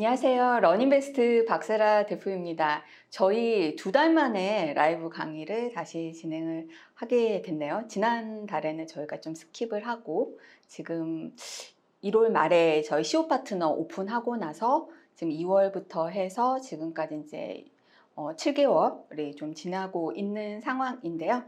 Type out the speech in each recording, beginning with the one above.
안녕하세요. 러닝베스트 박세라 대표입니다. 저희 2달 만에 라이브 강의를 다시 진행을 하게 됐네요. 지난 달에는 저희가 좀 스킵을 하고 지금 1월 말에 저희 시오 파트너 오픈하고 나서 지금 2월부터 해서 지금까지 이제 7개월이 좀 지나고 있는 상황인데요.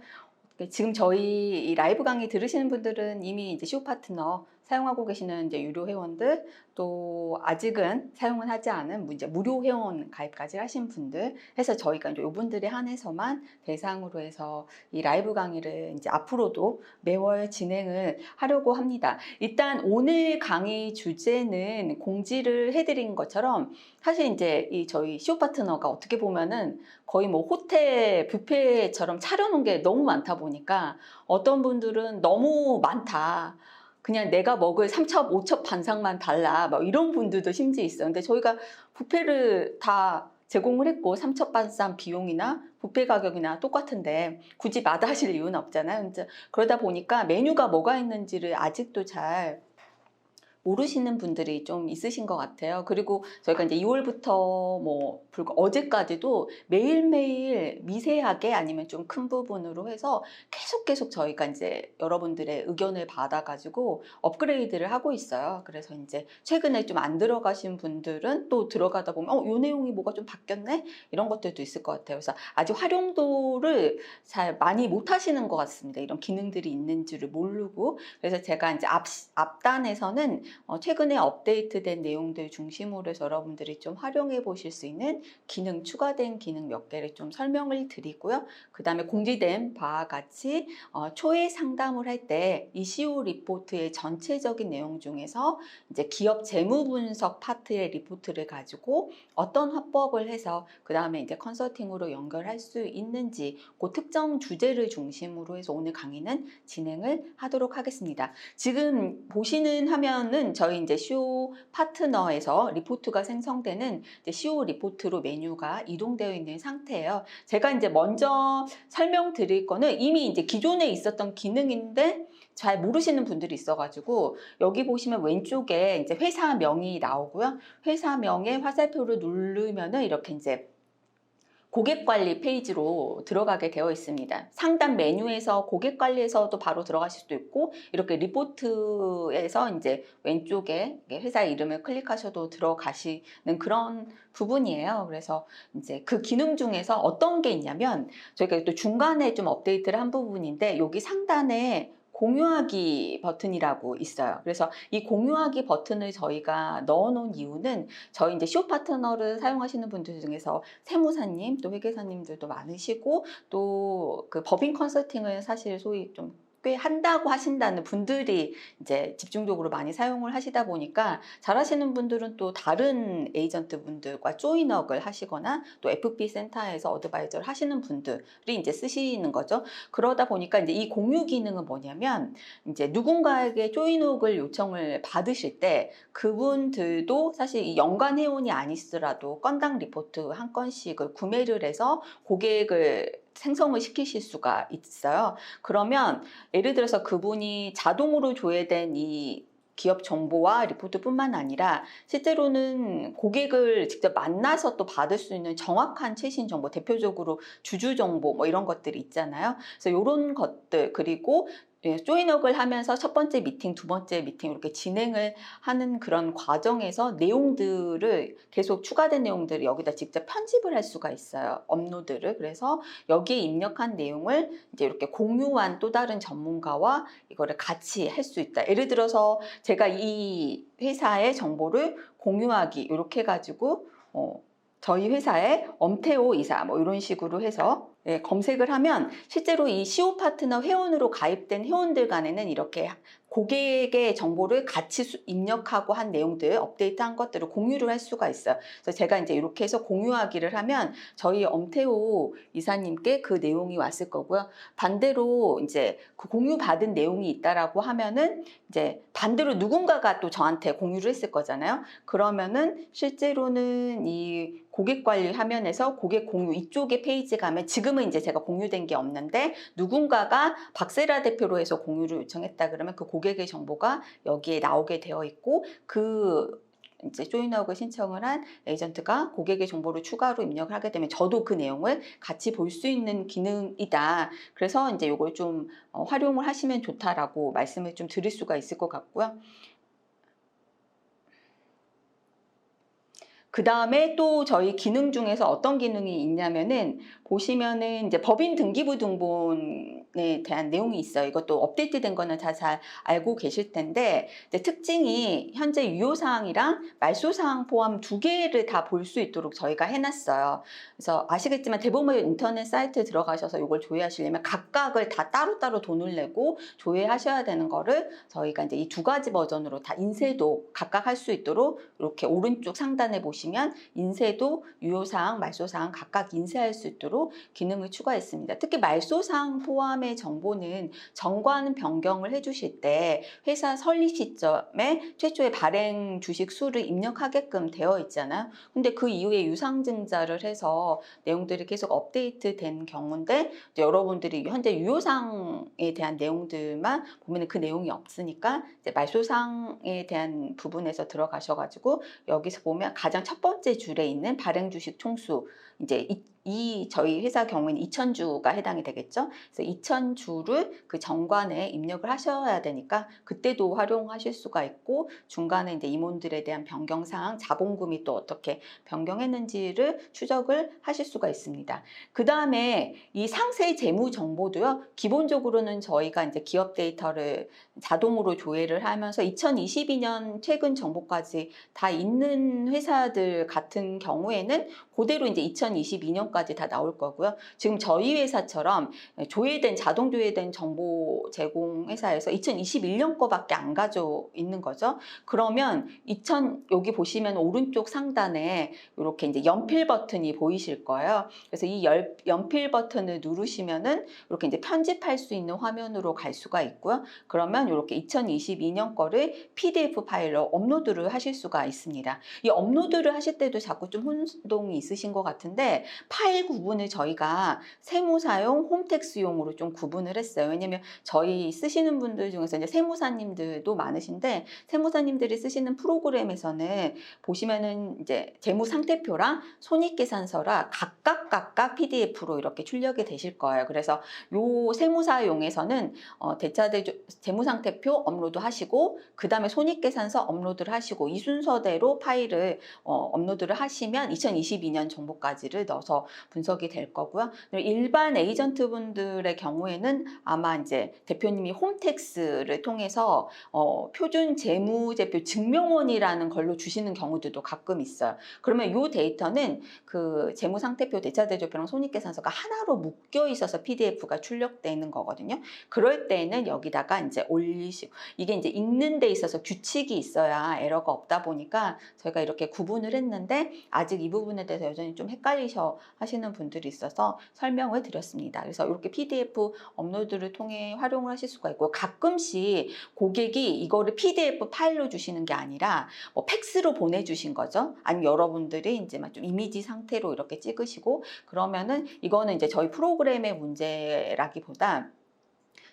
지금 저희 이 라이브 강의 들으시는 분들은 이미 이제 시오 파트너 사용하고 계시는 이제 유료 회원들, 또 아직은 사용은 하지 않은 이제 무료 회원 가입까지 하신 분들 해서 저희가 이제 이분들에 한해서만 대상으로 해서 이 라이브 강의를 이제 앞으로도 매월 진행을 하려고 합니다. 일단 오늘 강의 주제는 공지를 해드린 것처럼 사실 이제 이 저희 시오 파트너가 어떻게 보면은 거의 뭐 호텔 뷔페처럼 차려놓은 게 너무 많다 보니까 어떤 분들은 너무 많다. 그냥 내가 먹을 3첩, 5첩 반상만 달라. 막 이런 분들도 심지어 있어요. 근데 저희가 뷔페를 다 제공을 했고 3첩 반상 비용이나 뷔페 가격이나 똑같은데 굳이 마다하실 이유는 없잖아요. 이제 그러다 보니까 메뉴가 뭐가 있는지를 아직도 잘 모르시는 분들이 좀 있으신 것 같아요. 그리고 저희가 이제 2월부터 뭐 불과 어제까지도 매일매일 미세하게 아니면 좀 큰 부분으로 해서 계속 저희가 이제 여러분들의 의견을 받아가지고 업그레이드를 하고 있어요. 그래서 이제 최근에 좀 안 들어가신 분들은 또 들어가다 보면 요 내용이 뭐가 좀 바뀌었네? 이런 것들도 있을 것 같아요. 그래서 아직 활용도를 잘 많이 못 하시는 것 같습니다. 이런 기능들이 있는지를 모르고. 그래서 제가 이제 앞단에서는 최근에 업데이트된 내용들 중심으로 해서 여러분들이 좀 활용해 보실 수 있는 기능, 추가된 기능 몇 개를 좀 설명을 드리고요. 그 다음에 공지된 바와 같이 초회 상담을 할 때 이 CO 리포트의 전체적인 내용 중에서 이제 기업 재무 분석 파트의 리포트를 가지고 어떤 화법을 해서 그 다음에 이제 컨설팅으로 연결할 수 있는지 그 특정 주제를 중심으로 해서 오늘 강의는 진행을 하도록 하겠습니다. 지금 보시는 화면은 저희 이제 시오 파트너에서 리포트가 생성되는 이제 시오 리포트로 메뉴가 이동되어 있는 상태예요. 제가 이제 먼저 설명드릴 거는 이미 이제 기존에 있었던 기능인데 잘 모르시는 분들이 있어가지고 여기 보시면 왼쪽에 이제 회사명이 나오고요. 회사명에 화살표를 누르면은 이렇게 이제 고객관리 페이지로 들어가게 되어 있습니다. 상단 메뉴에서 고객관리에서도 바로 들어가실 수도 있고 이렇게 리포트에서 이제 왼쪽에 회사 이름을 클릭하셔도 들어가시는 그런 부분이에요. 그래서 이제 그 기능 중에서 어떤 게 있냐면 저희가 또 중간에 좀 업데이트를 한 부분인데 여기 상단에 공유하기 버튼이라고 있어요. 그래서 이 공유하기 버튼을 저희가 넣어 놓은 이유는 저희 이제 쇼 파트너를 사용하시는 분들 중에서 세무사님 또 회계사님들도 많으시고 또 그 법인 컨설팅을 사실 소위 좀 꽤 한다고 하신다는 분들이 이제 집중적으로 많이 사용을 하시다 보니까 잘하시는 분들은 또 다른 에이전트 분들과 조인업을 하시거나 또 FP 센터에서 어드바이저를 하시는 분들이 이제 쓰시는 거죠. 그러다 보니까 이제 이 공유 기능은 뭐냐면 이제 누군가에게 조인업을 요청을 받으실 때 그분들도 사실 이 연간 회원이 아니시더라도 건당 리포트 한 건씩을 구매를 해서 고객을 생성을 시키실 수가 있어요. 그러면 예를 들어서 그분이 자동으로 조회된 이 기업 정보와 리포트뿐만 아니라 실제로는 고객을 직접 만나서 또 받을 수 있는 정확한 최신 정보, 대표적으로 주주 정보 뭐 이런 것들이 있잖아요. 그래서 이런 것들 그리고 조인업을 하면서 첫 번째 미팅, 두 번째 미팅 이렇게 진행을 하는 그런 과정에서 내용들을 계속 추가된 내용들을 여기다 직접 편집을 할 수가 있어요. 업로드를. 그래서 여기에 입력한 내용을 이제 이렇게 공유한 또 다른 전문가와 이거를 같이 할 수 있다. 예를 들어서 제가 이 회사의 정보를 공유하기 이렇게 해가지고 저희 회사의 엄태호 이사 뭐 이런 식으로 해서 검색을 하면 실제로 이 시오 파트너 회원으로 가입된 회원들 간에는 이렇게 고객의 정보를 같이 입력하고 한 내용들, 업데이트한 것들을 공유를 할 수가 있어요. 그래서 제가 이제 이렇게 해서 공유하기를 하면 저희 엄태호 이사님께 그 내용이 왔을 거고요. 반대로 이제 그 공유받은 내용이 있다라고 하면은 이제 반대로 누군가가 또 저한테 공유를 했을 거잖아요. 그러면은 실제로는 이 고객 관리 화면에서 고객 공유 이쪽에 페이지 가면 지금은 이제 제가 공유된 게 없는데 누군가가 박세라 대표로 해서 공유를 요청했다 그러면 그 고객의 정보가 여기에 나오게 되어 있고 그 이제 조인아웃을 신청을 한 에이전트가 고객의 정보를 추가로 입력을 하게 되면 저도 그 내용을 같이 볼 수 있는 기능이다. 그래서 이제 이걸 좀 활용을 하시면 좋다라고 말씀을 좀 드릴 수가 있을 것 같고요. 그 다음에 또 저희 기능 중에서 어떤 기능이 있냐면은 보시면은 이제 법인 등기부등본에 대한 내용이 있어요. 이것도 업데이트된 거는 다 잘 알고 계실 텐데 이제 특징이 현재 유효사항이랑 말소사항 포함 두 개를 다 볼 수 있도록 저희가 해놨어요. 그래서 아시겠지만 대부분 인터넷 사이트에 들어가셔서 이걸 조회하시려면 각각을 다 따로따로 돈을 내고 조회하셔야 되는 거를 저희가 이제 이 두 가지 버전으로 다 인쇄도 각각 할 수 있도록 이렇게 오른쪽 상단에 보시면 인쇄도 유효사항, 말소사항 각각 인쇄할 수 있도록 기능을 추가했습니다. 특히 말소사항 포함의 정보는 정관 변경을 해주실 때 회사 설립 시점에 최초의 발행 주식 수를 입력하게끔 되어 있잖아요. 근데 그 이후에 유상증자를 해서 내용들이 계속 업데이트된 경우인데 여러분들이 현재 유효사항에 대한 내용들만 보면 그 내용이 없으니까 이제 말소사항에 대한 부분에서 들어가셔가지고 여기서 보면 가장 첫 번째 줄에 있는 발행 주식 총수 이제 이 저희 회사 경우에는 2,000주가 해당이 되겠죠. 그래서 2,000주를 그 정관에 입력을 하셔야 되니까 그때도 활용하실 수가 있고 중간에 이제 임원들에 대한 변경 사항, 자본금이 또 어떻게 변경했는지를 추적을 하실 수가 있습니다. 그 다음에 이 상세 재무 정보도요. 기본적으로는 저희가 이제 기업 데이터를 자동으로 조회를 하면서 2022년 최근 정보까지 다 있는 회사들 같은 경우에는 그대로 이제 2022년까지 다 나올 거고요. 지금 저희 회사처럼 자동 조회된 정보 제공 회사에서 2021년 거밖에 안 가져 있는 거죠. 그러면 여기 보시면 오른쪽 상단에 이렇게 이제 연필 버튼이 보이실 거예요. 그래서 이 연필 버튼을 누르시면은 이렇게 이제 편집할 수 있는 화면으로 갈 수가 있고요. 그러면 이렇게 2022년 거를 PDF 파일로 업로드를 하실 수가 있습니다. 이 업로드를 하실 때도 자꾸 좀 혼동이 있으신 것 같은데 파일 구분을 저희가 세무사용, 홈택스용으로 좀 구분을 했어요. 왜냐면 저희 쓰시는 분들 중에서 이제 세무사님들도 많으신데 세무사님들이 쓰시는 프로그램에서는 보시면은 이제 재무상태표랑 손익계산서라 각각 PDF로 이렇게 출력이 되실 거예요. 그래서 요 세무사용에서는 재무상태표 업로드 하시고 그 다음에 손익계산서 업로드를 하시고 이 순서대로 파일을 업로드를 하시면 2022년 정보까지를 넣어서 분석이 될 거고요. 일반 에이전트 분들의 경우에는 아마 이제 대표님이 홈택스를 통해서 표준 재무제표 증명원이라는 걸로 주시는 경우들도 가끔 있어요. 그러면 이 데이터는 그 재무상태표, 대차대조표랑 손익계산서가 하나로 묶여 있어서 PDF가 출력되는 거거든요. 그럴 때는 여기다가 이제 올리시고 이게 이제 읽는 데 있어서 규칙이 있어야 에러가 없다 보니까 저희가 이렇게 구분을 했는데 아직 이 부분에 대해서 여전히 좀 헷갈리셔 하시는 분들이 있어서 설명을 드렸습니다. 그래서 이렇게 PDF 업로드를 통해 활용을 하실 수가 있고 가끔씩 고객이 이거를 PDF 파일로 주시는 게 아니라 뭐 팩스로 보내주신 거죠. 아니면 여러분들이 이제 막 좀 이미지 상태로 이렇게 찍으시고 그러면은 이거는 이제 저희 프로그램의 문제라기보다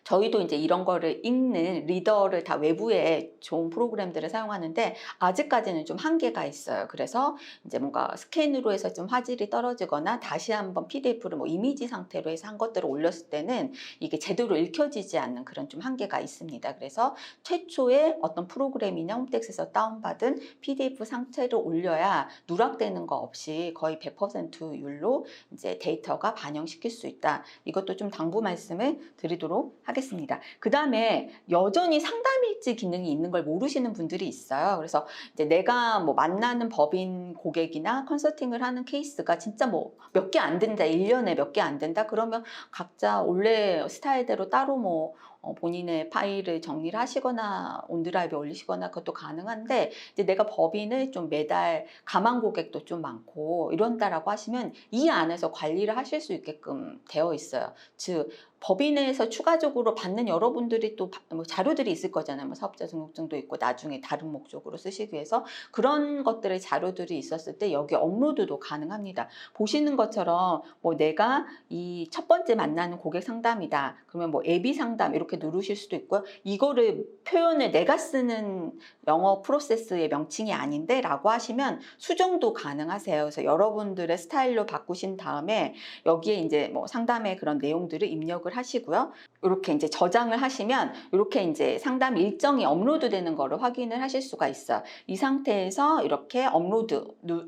저희도 이제 이런 거를 읽는 리더를 다 외부에 좋은 프로그램들을 사용하는데 아직까지는 좀 한계가 있어요. 그래서 이제 뭔가 스캔으로 해서 좀 화질이 떨어지거나 다시 한번 PDF를 뭐 이미지 상태로 해서 한 것들을 올렸을 때는 이게 제대로 읽혀지지 않는 그런 좀 한계가 있습니다. 그래서 최초에 어떤 프로그램이나 홈택스에서 다운받은 PDF 상태를 올려야 누락되는 거 없이 거의 100% 율로 이제 데이터가 반영시킬 수 있다. 이것도 좀 당부 말씀을 드리도록 하겠습니다. 그 다음에 여전히 상담일지 기능이 있는 걸 모르시는 분들이 있어요. 그래서 이제 내가 뭐 만나는 법인 고객이나 컨설팅을 하는 케이스가 진짜 뭐 몇 개 안 된다, 1년에 몇 개 안 된다, 그러면 각자 원래 스타일대로 따로 뭐 본인의 파일을 정리를 하시거나 온드라이브에 올리시거나 그것도 가능한데 이제 내가 법인을 좀 매달 가망 고객도 좀 많고 이런다라고 하시면 이 안에서 관리를 하실 수 있게끔 되어 있어요. 즉 법인에서 추가적으로 받는 여러분들이 또 뭐 자료들이 있을 거잖아요. 뭐 사업자 등록증도 있고 나중에 다른 목적으로 쓰시기 위해서 그런 것들의 자료들이 있었을 때 여기 업로드도 가능합니다. 보시는 것처럼 뭐 내가 이 첫 번째 만나는 고객 상담이다. 그러면 뭐 예비 상담 이렇게 이렇게 누르실 수도 있고요. 이거를 표현을 내가 쓰는 영어 프로세스의 명칭이 아닌데 라고 하시면 수정도 가능하세요. 그래서 여러분들의 스타일로 바꾸신 다음에 여기에 이제 뭐 상담의 그런 내용들을 입력을 하시고요. 이렇게 이제 저장을 하시면 이렇게 이제 상담 일정이 업로드 되는 거를 확인을 하실 수가 있어요. 이 상태에서 이렇게 업로드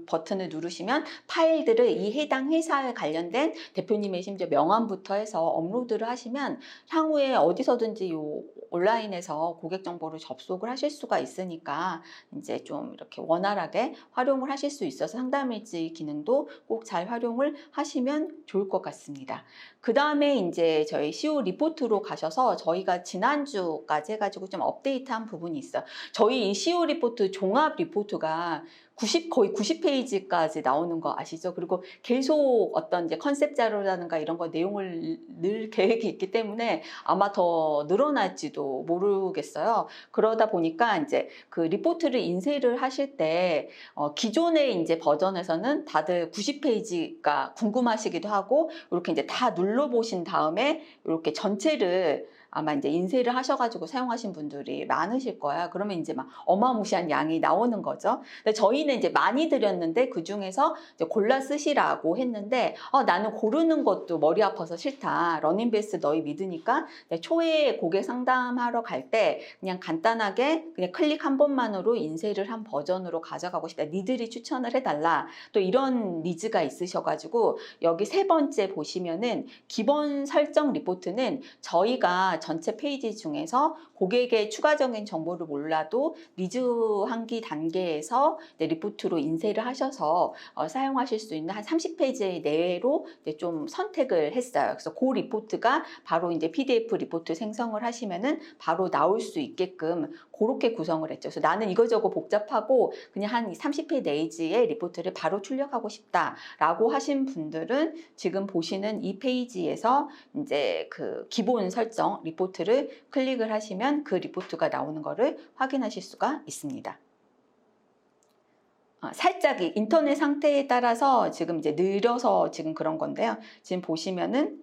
버튼을 누르시면 파일들을 이 해당 회사에 관련된 대표님의 심지어 명함부터 해서 업로드를 하시면 향후에 어디서든지 요 온라인에서 고객 정보를 접속을 하실 수가 있으니까 이제 좀 이렇게 원활하게 활용을 하실 수 있어서 상담일지 기능도 꼭 잘 활용을 하시면 좋을 것 같습니다. 그 다음에 이제 저희 CO 리포트로 가셔서 저희가 지난주까지 해가지고 좀 업데이트한 부분이 있어요. 저희 이 CO 리포트 종합 리포트가 거의 90페이지까지 나오는 거 아시죠? 그리고 계속 어떤 이제 컨셉 자료라든가 이런 거 내용을 늘 계획이 있기 때문에 아마 더 늘어날지도 모르겠어요. 그러다 보니까 이제 그 리포트를 인쇄를 하실 때 기존의 이제 버전에서는 다들 90페이지가 궁금하시기도 하고 이렇게 이제 다 눌러보신 다음에 이렇게 전체를 아마 이제 인쇄를 하셔가지고 사용하신 분들이 많으실 거야. 그러면 이제 막 어마무시한 양이 나오는 거죠. 근데 저희는 이제 많이 드렸는데 그 중에서 이제 골라 쓰시라고 했는데 나는 고르는 것도 머리 아파서 싫다. 러닝베이스 너희 믿으니까 초에 고객 상담하러 갈 때 그냥 간단하게 그냥 클릭 한 번만으로 인쇄를 한 버전으로 가져가고 싶다. 니들이 추천을 해달라. 또 이런 니즈가 있으셔가지고 여기 세 번째 보시면은 기본 설정 리포트는 저희가 전체 페이지 중에서 고객의 추가적인 정보를 몰라도 니즈 환기 단계에서 리포트로 인쇄를 하셔서 사용하실 수 있는 한 30페이지 내로 좀 선택을 했어요. 그래서 그 리포트가 바로 이제 PDF 리포트 생성을 하시면은 바로 나올 수 있게끔 그렇게 구성을 했죠. 그래서 나는 이거저거 복잡하고 그냥 한 30페이지 내지의 리포트를 바로 출력하고 싶다라고 하신 분들은 지금 보시는 이 페이지에서 이제 그 기본 설정 리포트를 클릭을 하시면 그 리포트가 나오는 거를 확인하실 수가 있습니다. 살짝 인터넷 상태에 따라서 지금 이제 느려서 지금 그런 건데요. 지금 보시면은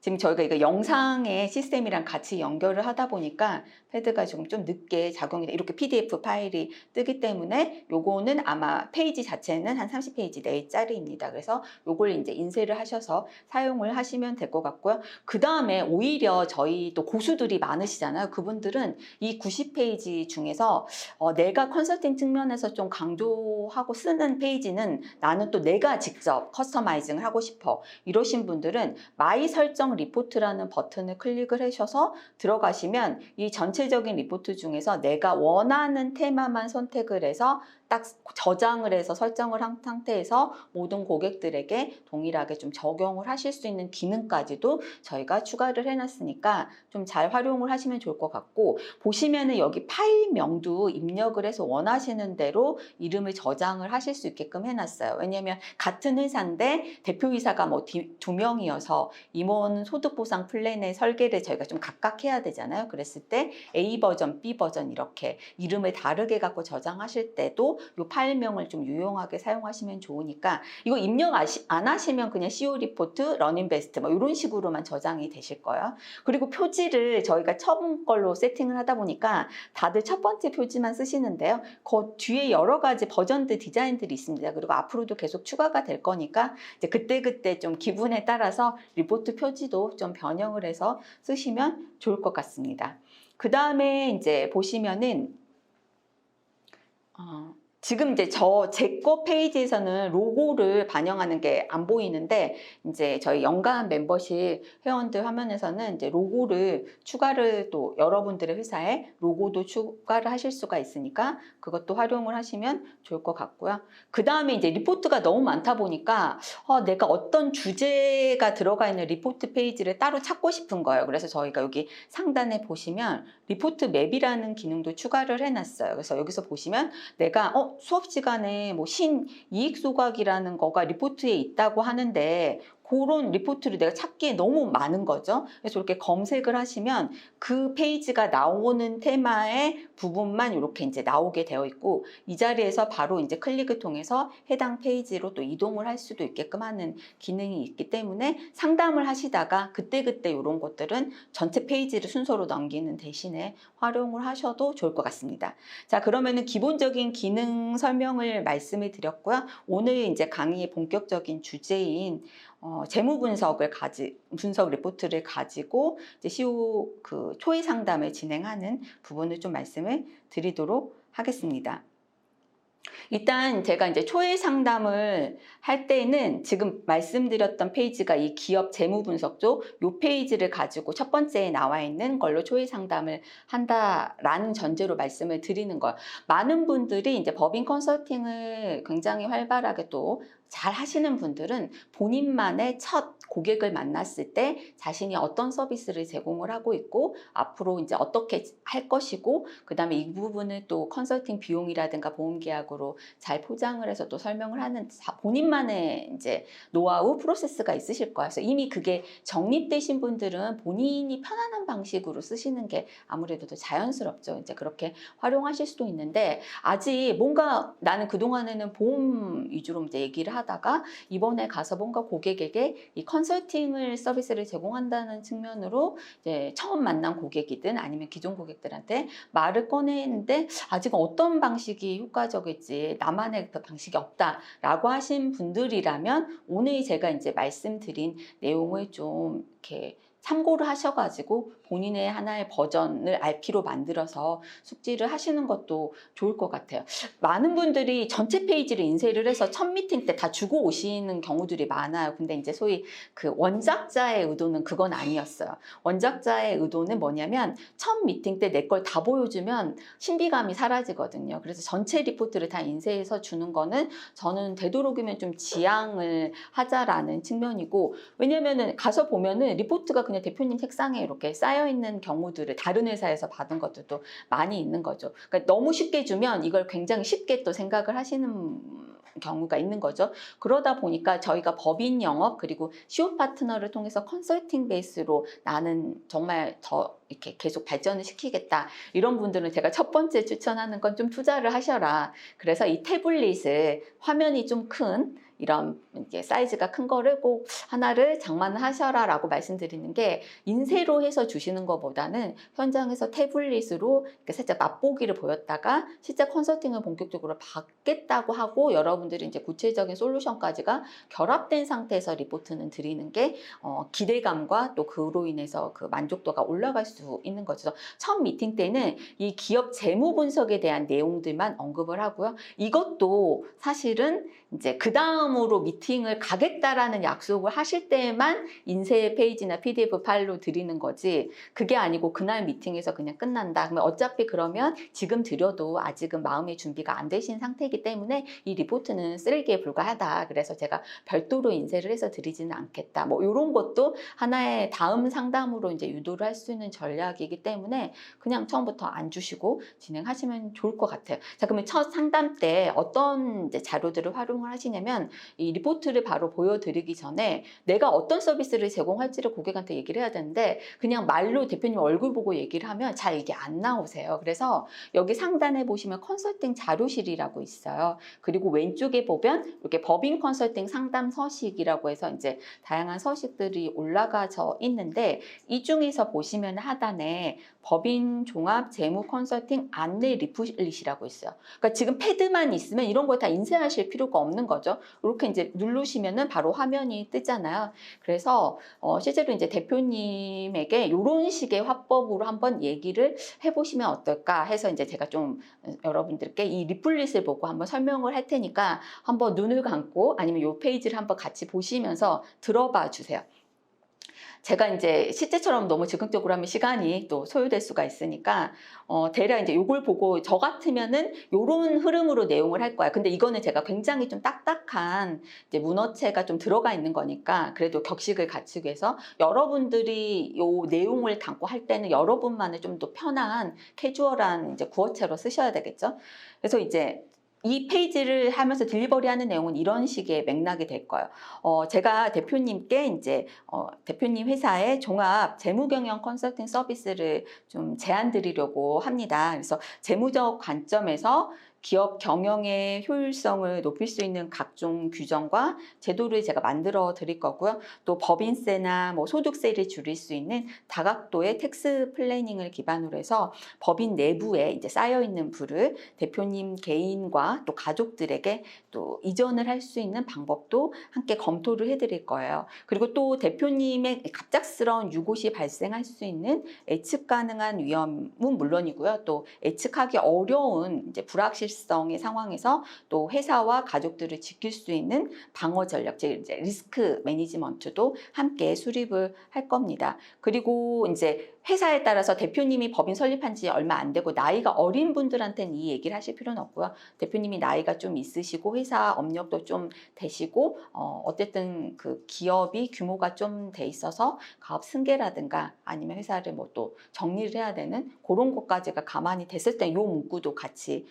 지금 저희가 이거 영상의 시스템이랑 같이 연결을 하다 보니까 패드가 지금 좀 늦게 작용이 돼. 이렇게 PDF 파일이 뜨기 때문에 요거는 아마 페이지 자체는 한 30페이지 내짜리입니다. 그래서 요걸 이제 인쇄를 하셔서 사용을 하시면 될 것 같고요. 그 다음에 오히려 저희 또 고수들이 많으시잖아요. 그분들은 이 90페이지 중에서 내가 컨설팅 측면에서 좀 강조하고 쓰는 페이지는 나는 또 내가 직접 커스터마이징을 하고 싶어. 이러신 분들은 마이 설정 리포트라는 버튼을 클릭을 하셔서 들어가시면 이 전체적인 리포트 중에서 내가 원하는 테마만 선택을 해서 딱 저장을 해서 설정을 한 상태에서 모든 고객들에게 동일하게 좀 적용을 하실 수 있는 기능까지도 저희가 추가를 해놨으니까 좀 잘 활용을 하시면 좋을 것 같고, 보시면은 여기 파일명도 입력을 해서 원하시는 대로 이름을 저장을 하실 수 있게끔 해놨어요. 왜냐하면 같은 회사인데 대표이사가 뭐 2명이어서 임원 소득보상 플랜의 설계를 저희가 좀 각각 해야 되잖아요. 그랬을 때 A 버전, B 버전 이렇게 이름을 다르게 갖고 저장하실 때도 이 파일명을 좀 유용하게 사용하시면 좋으니까, 이거 입력 안 하시면 그냥 CO 리포트, 러닝베스트 뭐 이런 식으로만 저장이 되실 거예요. 그리고 표지를 저희가 처음 걸로 세팅을 하다 보니까 다들 첫 번째 표지만 쓰시는데요. 그 뒤에 여러 가지 버전들 디자인들이 있습니다. 그리고 앞으로도 계속 추가가 될 거니까 이제 그때그때 좀 기분에 따라서 리포트 표지도 좀 변형을 해서 쓰시면 좋을 것 같습니다. 그 다음에 이제 보시면은 지금 이제 제 거 페이지에서는 로고를 반영하는 게 안 보이는데, 이제 저희 연간 멤버십 회원들 화면에서는 이제 로고를 추가를, 또 여러분들의 회사에 로고도 추가를 하실 수가 있으니까 그것도 활용을 하시면 좋을 것 같고요. 그 다음에 이제 리포트가 너무 많다 보니까 내가 어떤 주제가 들어가 있는 리포트 페이지를 따로 찾고 싶은 거예요. 그래서 저희가 여기 상단에 보시면 리포트 맵이라는 기능도 추가를 해놨어요. 그래서 여기서 보시면 내가 수업 시간에 뭐 신이익 소각이라는 거가 리포트에 있다고 하는데 그런 리포트를 내가 찾기에 너무 많은 거죠. 그래서 이렇게 검색을 하시면 그 페이지가 나오는 테마의 부분만 이렇게 이제 나오게 되어 있고, 이 자리에서 바로 이제 클릭을 통해서 해당 페이지로 또 이동을 할 수도 있게끔 하는 기능이 있기 때문에 상담을 하시다가 그때그때 이런 것들은 전체 페이지를 순서로 넘기는 대신에 활용을 하셔도 좋을 것 같습니다. 자, 그러면은 기본적인 기능 설명을 말씀을 드렸고요. 오늘 이제 강의의 본격적인 주제인 재무 분석 리포트를 가지고 이제 SEO 그 초의 상담을 진행하는 부분을 좀 말씀을 드리도록 하겠습니다. 일단 제가 이제 초의 상담을 할 때는 지금 말씀드렸던 페이지가 이 기업 재무 분석 쪽 이 페이지를 가지고 첫 번째에 나와 있는 걸로 초의 상담을 한다라는 전제로 말씀을 드리는 거예요. 많은 분들이 이제 법인 컨설팅을 굉장히 활발하게 또 잘 하시는 분들은 본인만의 첫 고객을 만났을 때 자신이 어떤 서비스를 제공을 하고 있고 앞으로 이제 어떻게 할 것이고, 그다음에 이 부분을 또 컨설팅 비용이라든가 보험 계약으로 잘 포장을 해서 또 설명을 하는 본인만의 이제 노하우 프로세스가 있으실 거예요. 그래서 이미 그게 정립되신 분들은 본인이 편안한 방식으로 쓰시는 게 아무래도 더 자연스럽죠. 이제 그렇게 활용하실 수도 있는데, 아직 뭔가 나는 그동안에는 보험 위주로 이제 얘기를 하다가 이번에 가서 뭔가 고객에게 이 컨설팅을 서비스를 제공한다는 측면으로 이제 처음 만난 고객이든 아니면 기존 고객들한테 말을 꺼내는데 아직은 어떤 방식이 효과적일지 나만의 그 방식이 없다라고 하신 분들이라면 오늘 제가 이제 말씀드린 내용을 좀 이렇게 참고를 하셔가지고 본인의 하나의 버전을 RP로 만들어서 숙지를 하시는 것도 좋을 것 같아요. 많은 분들이 전체 페이지를 인쇄를 해서 첫 미팅 때 다 주고 오시는 경우들이 많아요. 근데 이제 소위 그 원작자의 의도는 그건 아니었어요. 원작자의 의도는 뭐냐면 첫 미팅 때 내 걸 다 보여주면 신비감이 사라지거든요. 그래서 전체 리포트를 다 인쇄해서 주는 거는 저는 되도록이면 좀 지양을 하자라는 측면이고, 왜냐면은 가서 보면은 리포트가 그냥 대표님 책상에 이렇게 쌓여 있는 경우들을 다른 회사에서 받은 것들도 많이 있는 거죠. 그러니까 너무 쉽게 주면 이걸 굉장히 쉽게 또 생각을 하시는 경우가 있는 거죠. 그러다 보니까 저희가 법인 영업 그리고 SEO 파트너를 통해서 컨설팅 베이스로 나는 정말 더 이렇게 계속 발전을 시키겠다, 이런 분들은 제가 첫 번째 추천하는 건 좀 투자를 하셔라. 그래서 이 태블릿을 화면이 좀 큰 이런 이제 사이즈가 큰 거를 꼭 하나를 장만을 하셔라라고 말씀드리는 게, 인쇄로 해서 주시는 것보다는 현장에서 태블릿으로 이렇게 살짝 맛보기를 보였다가 실제 컨설팅을 본격적으로 받겠다고 하고 여러분들이 이제 구체적인 솔루션까지가 결합된 상태에서 리포트는 드리는 게 기대감과 또 그로 인해서 그 만족도가 올라갈 수 있는 거죠. 첫 미팅 때는 이 기업 재무 분석에 대한 내용들만 언급을 하고요. 이것도 사실은 이제 그 다음으로 미팅을 가겠다라는 약속을 하실 때만 인쇄 페이지나 PDF 파일로 드리는 거지, 그게 아니고 그날 미팅에서 그냥 끝난다. 그러면 어차피 그러면 지금 드려도 아직은 마음의 준비가 안 되신 상태이기 때문에 이 리포트는 쓰레기에 불과하다. 그래서 제가 별도로 인쇄를 해서 드리지는 않겠다. 뭐 이런 것도 하나의 다음 상담으로 이제 유도를 할 수 있는 전략이기 때문에 그냥 처음부터 안 주시고 진행하시면 좋을 것 같아요. 자, 그러면 첫 상담 때 어떤 이제 자료들을 활용을 하시냐면, 이 리포트를 바로 보여드리기 전에 내가 어떤 서비스를 제공할지를 고객한테 얘기를 해야 되는데, 그냥 말로 대표님 얼굴 보고 얘기를 하면 잘 이게 안 나오세요. 그래서 여기 상단에 보시면 컨설팅 자료실이라고 있어요. 그리고 왼쪽에 보면 이렇게 법인 컨설팅 상담 서식이라고 해서 이제 다양한 서식들이 올라가져 있는데, 이 중에서 보시면 하단에 법인 종합 재무 컨설팅 안내 리플릿이라고 있어요. 그러니까 지금 패드만 있으면 이런 걸 다 인쇄하실 필요가 없는 거죠. 이렇게 이제 누르시면은 바로 화면이 뜨잖아요. 그래서 실제로 이제 대표님에게 이런 식의 화법으로 한번 얘기를 해보시면 어떨까 해서 이제 제가 좀 여러분들께 이 리플릿을 보고 한번 설명을 할 테니까 한번 눈을 감고 아니면 이 페이지를 한번 같이 보시면서 들어봐 주세요. 제가 이제 실제처럼 너무 즉흥적으로 하면 시간이 또 소요될 수가 있으니까 대략 이제 요걸 보고 저 같으면은 요런 흐름으로 내용을 할 거야. 근데 이거는 제가 굉장히 좀 딱딱한 이제 문어체가 좀 들어가 있는 거니까 그래도 격식을 갖추기 위해서 여러분들이 요 내용을 담고 할 때는 여러분만의 좀 더 편한 캐주얼한 이제 구어체로 쓰셔야 되겠죠. 그래서 이제 이 페이지를 하면서 딜리버리 하는 내용은 이런 식의 맥락이 될 거예요. 제가 대표님께 이제 대표님 회사의 종합 재무경영 컨설팅 서비스를 좀 제안 드리려고 합니다. 그래서 재무적 관점에서 기업 경영의 효율성을 높일 수 있는 각종 규정과 제도를 제가 만들어 드릴 거고요. 또 법인세나 뭐 소득세를 줄일 수 있는 다각도의 텍스 플래닝을 기반으로 해서 법인 내부에 이제 쌓여 있는 부를 대표님 개인과 또 가족들에게 또 이전을 할 수 있는 방법도 함께 검토를 해드릴 거예요. 그리고 또 대표님의 갑작스러운 유고시 발생할 수 있는 예측 가능한 위험은 물론이고요. 또 예측하기 어려운 이제 불확실성의 상황에서 또 회사와 가족들을 지킬 수 있는 방어 전략, 즉 이제 리스크 매니지먼트도 함께 수립을 할 겁니다. 그리고 이제 회사에 따라서 대표님이 법인 설립한 지 얼마 안 되고 나이가 어린 분들한테는 이 얘기를 하실 필요는 없고요. 대표님이 나이가 좀 있으시고 회사 업력도 좀 되시고 어쨌든 그 기업이 규모가 좀 돼 있어서 가업 승계라든가 아니면 회사를 뭐 또 정리를 해야 되는 그런 것까지가 가만히 됐을 때 이 문구도 같이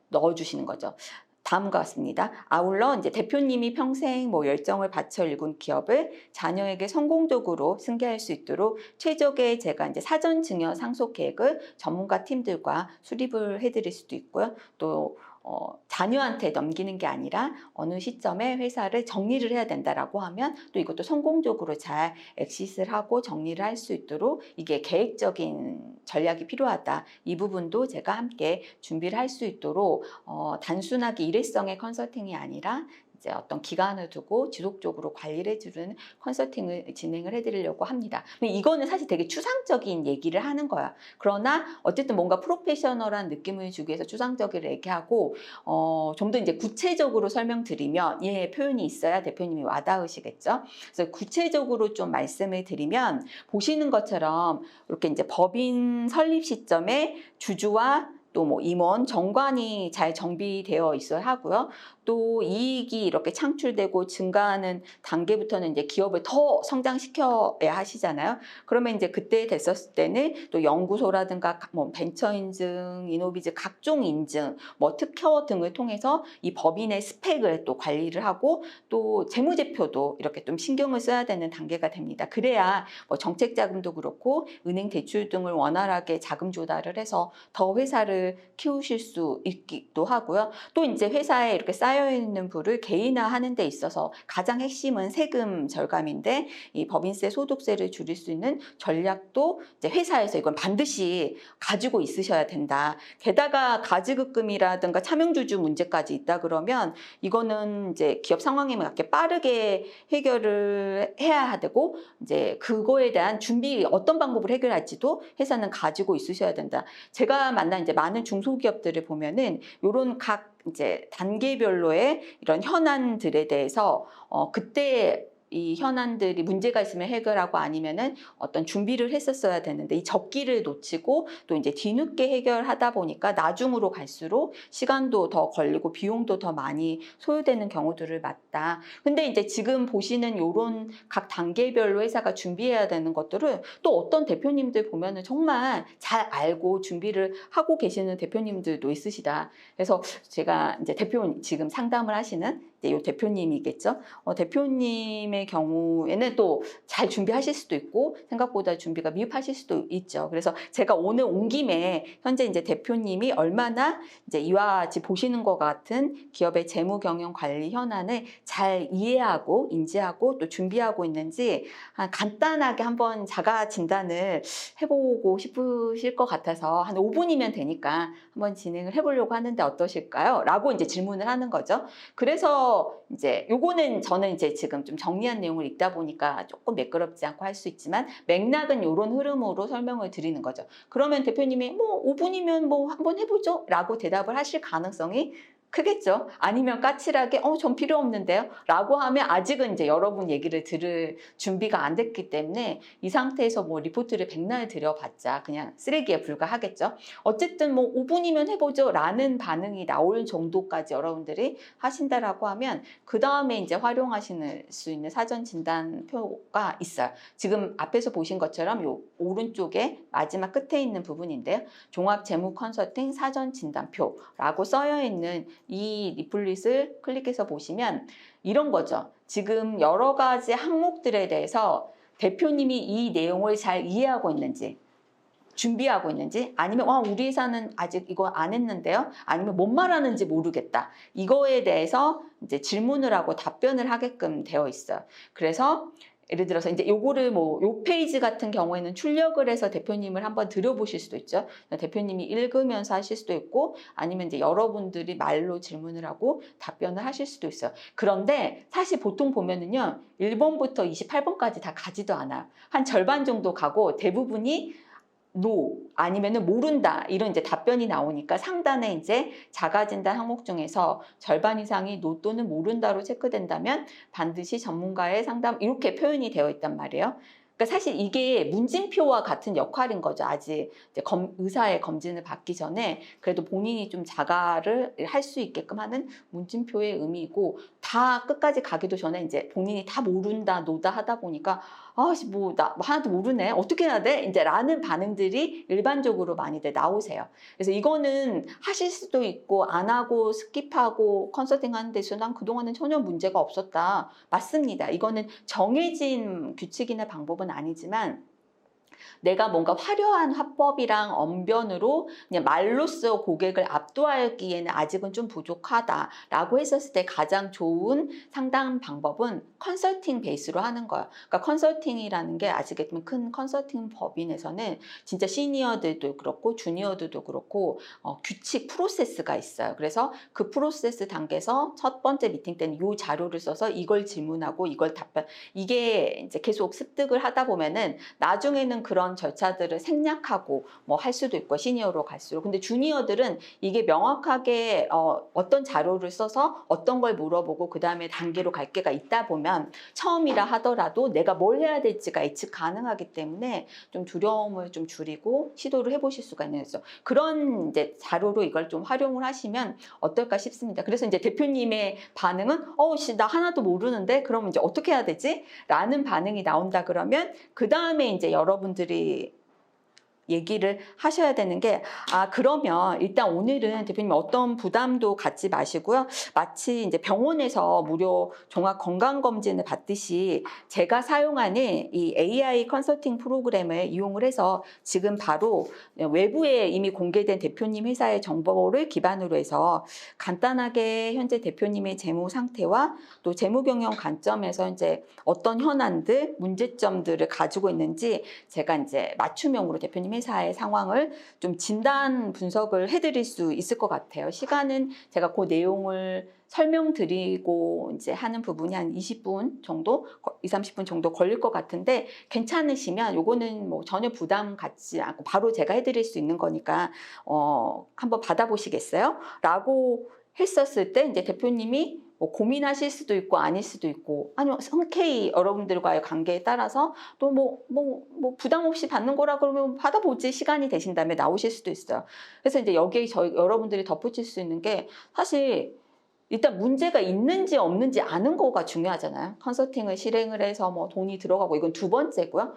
넣어주시는 거죠. 다음과 같습니다. 아울러 이제 대표님이 평생 뭐 열정을 바쳐 일군 기업을 자녀에게 성공적으로 승계할 수 있도록 최적의 제가 이제 사전 증여 상속 계획을 전문가 팀들과 수립을 해드릴 수도 있고요. 또 자녀한테 넘기는 게 아니라 어느 시점에 회사를 정리를 해야 된다라고 하면 또 이것도 성공적으로 잘 엑시스를 하고 정리를 할 수 있도록 이게 계획적인 전략이 필요하다. 이 부분도 제가 함께 준비를 할 수 있도록 단순하게 일회성의 컨설팅이 아니라 이제 어떤 기간을 두고 지속적으로 관리를 해주는 컨설팅을 진행을 해드리려고 합니다. 이거는 사실 되게 추상적인 얘기를 하는 거야. 그러나 어쨌든 뭔가 프로페셔널한 느낌을 주기 위해서 추상적으로 얘기하고 좀 더 이제 구체적으로 설명드리면 예 표현이 있어야 대표님이 와닿으시겠죠. 그래서 구체적으로 좀 말씀을 드리면 보시는 것처럼 이렇게 이제 법인 설립 시점에 주주와 또 뭐 임원, 정관이 잘 정비되어 있어야 하고요. 또 이익이 이렇게 창출되고 증가하는 단계부터는 이제 기업을 더 성장시켜야 하시잖아요. 그러면 이제 그때 됐었을 때는 또 연구소라든가 뭐 벤처 인증, 이노비즈 각종 인증, 뭐 특허 등을 통해서 이 법인의 스펙을 또 관리를 하고 또 재무제표도 이렇게 좀 신경을 써야 되는 단계가 됩니다. 그래야 뭐 정책 자금도 그렇고 은행 대출 등을 원활하게 자금 조달을 해서 더 회사를 키우실 수 있기도 하고요. 또 이제 회사에 이렇게 쌓여 있는 부를 개인화하는 데 있어서 가장 핵심은 세금 절감인데 이 법인세, 소득세를 줄일 수 있는 전략도 이제 회사에서 이건 반드시 가지고 있으셔야 된다. 게다가 가지급금이라든가 차명주주 문제까지 있다 그러면 이거는 이제 기업 상황에 맞게 빠르게 해결을 해야 되고 이제 그거에 대한 준비 어떤 방법을 해결할지도 회사는 가지고 있으셔야 된다. 제가 만난 이제 많은 중소기업들을 보면은 이런 각 이제 단계별로의 이런 현안들에 대해서 그때 이 현안들이 문제가 있으면 해결하고 아니면은 어떤 준비를 했었어야 되는데 이 적기를 놓치고 또 이제 뒤늦게 해결하다 보니까 나중으로 갈수록 시간도 더 걸리고 비용도 더 많이 소요되는 경우들을 봤다. 근데 이제 지금 보시는 요런 각 단계별로 회사가 준비해야 되는 것들을 또 어떤 대표님들 보면은 정말 잘 알고 준비를 하고 계시는 대표님들도 있으시다. 그래서 제가 이제 대표 지금 상담을 하시는 이제 요 대표님이겠죠. 대표님의 경우에는 또 잘 준비하실 수도 있고 생각보다 준비가 미흡하실 수도 있죠. 그래서 제가 오늘 온 김에 현재 이제 대표님이 얼마나 이제 이와 같이 보시는 것 같은 기업의 재무 경영 관리 현안을 잘 이해하고 인지하고 또 준비하고 있는지 간단하게 한번 자가 진단을 해보고 싶으실 것 같아서 한 5분이면 되니까 한번 진행을 해보려고 하는데 어떠실까요? 라고 이제 질문을 하는 거죠. 그래서 이제 요거는 저는 이제 지금 좀 정리한 내용을 읽다 보니까 조금 매끄럽지 않고 할 수 있지만 맥락은 요런 흐름으로 설명을 드리는 거죠. 그러면 대표님이 뭐 5분이면 뭐 한번 해보죠 라고 대답을 하실 가능성이 크겠죠. 아니면 까칠하게 전 필요 없는데요 라고 하면 아직은 이제 여러분 얘기를 들을 준비가 안 됐기 때문에 이 상태에서 뭐 리포트를 백날 드려봤자 그냥 쓰레기에 불과하겠죠. 어쨌든 뭐 5분이면 해보죠 라는 반응이 나올 정도까지 여러분들이 하신다라고 하면 그 다음에 이제 활용하실 수 있는 사전 진단표가 있어요. 지금 앞에서 보신 것처럼 요 오른쪽에 마지막 끝에 있는 부분인데요. 종합 재무 컨설팅 사전 진단표라고 써여 있는 이 리플릿을 클릭해서 보시면 이런 거죠. 지금 여러 가지 항목들에 대해서 대표님이 이 내용을 잘 이해하고 있는지, 준비하고 있는지, 아니면 우리 회사는 아직 이거 안 했는데요, 아니면 뭔 말하는지 모르겠다, 이거에 대해서 이제 질문을 하고 답변을 하게끔 되어 있어요. 그래서 예를 들어서 이제 요거를 요 페이지 같은 경우에는 출력을 해서 대표님을 한번 들여보실 수도 있죠. 대표님이 읽으면서 하실 수도 있고, 아니면 이제 여러분들이 말로 질문을 하고 답변을 하실 수도 있어요. 그런데 사실 보통 보면은요, 1번부터 28번까지 다 가지도 않아요. 한 절반 정도 가고 대부분이 no, 아니면은 모른다, 이런 이제 답변이 나오니까 상단에 이제 자가진단 항목 중에서 절반 이상이 no 또는 모른다로 체크된다면 반드시 전문가의 상담, 이렇게 표현이 되어 있단 말이에요. 그러니까 사실 이게 문진표와 같은 역할인 거죠. 아직 이제 의사의 검진을 받기 전에 그래도 본인이 좀 자가를 할 수 있게끔 하는 문진표의 의미이고, 다 끝까지 가기도 전에 이제 본인이 다 모른다, 노다 하다 보니까 나 하나도 모르네, 어떻게 해야 돼? 이제 라는 반응들이 일반적으로 많이들 나오세요. 그래서 이거는 하실 수도 있고, 안 하고 스킵하고 컨설팅 하는 데서 난 그동안은 전혀 문제가 없었다. 맞습니다. 이거는 정해진 규칙이나 방법은 아니지만, 내가 뭔가 화려한 화법이랑 언변으로 그냥 말로써 고객을 압도하기에는 아직은 좀 부족하다라고 했었을 때 가장 좋은 상담 방법은 컨설팅 베이스로 하는 거예요. 그러니까 컨설팅이라는 게 아시겠지만 큰 컨설팅 법인에서는 진짜 시니어들도 그렇고 주니어들도 그렇고 규칙 프로세스가 있어요. 그래서 그 프로세스 단계에서 첫 번째 미팅 때는 이 자료를 써서 이걸 질문하고 이걸 답변, 이게 이제 계속 습득을 하다 보면은 나중에는 그런 절차들을 생략하고 할 수도 있고, 시니어로 갈수록. 근데 주니어들은 이게 명확하게 어떤 자료를 써서 어떤 걸 물어보고 그 다음에 단계로 갈 게가 있다 보면 처음이라 하더라도 내가 뭘 해야 될지가 예측 가능하기 때문에 좀 두려움을 좀 줄이고 시도를 해보실 수가 있는 거죠. 그런 이제 자료로 이걸 좀 활용을 하시면 어떨까 싶습니다. 그래서 이제 대표님의 반응은 나 하나도 모르는데 그럼 이제 어떻게 해야 되지? 라는 반응이 나온다 그러면 그 다음에 이제 여러분들이 얘기를 하셔야 되는 게, 그러면 일단 오늘은 대표님 어떤 부담도 갖지 마시고요. 마치 이제 병원에서 무료 종합 건강검진을 받듯이 제가 사용하는 이 AI 컨설팅 프로그램을 이용을 해서 지금 바로 외부에 이미 공개된 대표님 회사의 정보를 기반으로 해서 간단하게 현재 대표님의 재무 상태와 또 재무 경영 관점에서 이제 어떤 현안들, 문제점들을 가지고 있는지 제가 이제 맞춤형으로 대표님 회사의 상황을 좀 진단 분석을 해드릴 수 있을 것 같아요. 시간은 제가 그 내용을 설명드리고 이제 하는 부분이 한 20분 정도, 30분 정도 걸릴 것 같은데, 괜찮으시면 요거는 전혀 부담 갖지 않고 바로 제가 해드릴 수 있는 거니까 한번 받아보시겠어요? 라고 했었을 때 이제 대표님이 고민하실 수도 있고 아닐 수도 있고, 아니면 흔쾌히 여러분들과의 관계에 따라서 또 부담 없이 받는 거라 그러면 받아보지, 시간이 되신다면 나오실 수도 있어요. 그래서 이제 여기에 여러분들이 덧붙일 수 있는 게, 사실 일단 문제가 있는지 없는지 아는 거가 중요하잖아요. 컨설팅을 실행을 해서 돈이 들어가고, 이건 두 번째고요.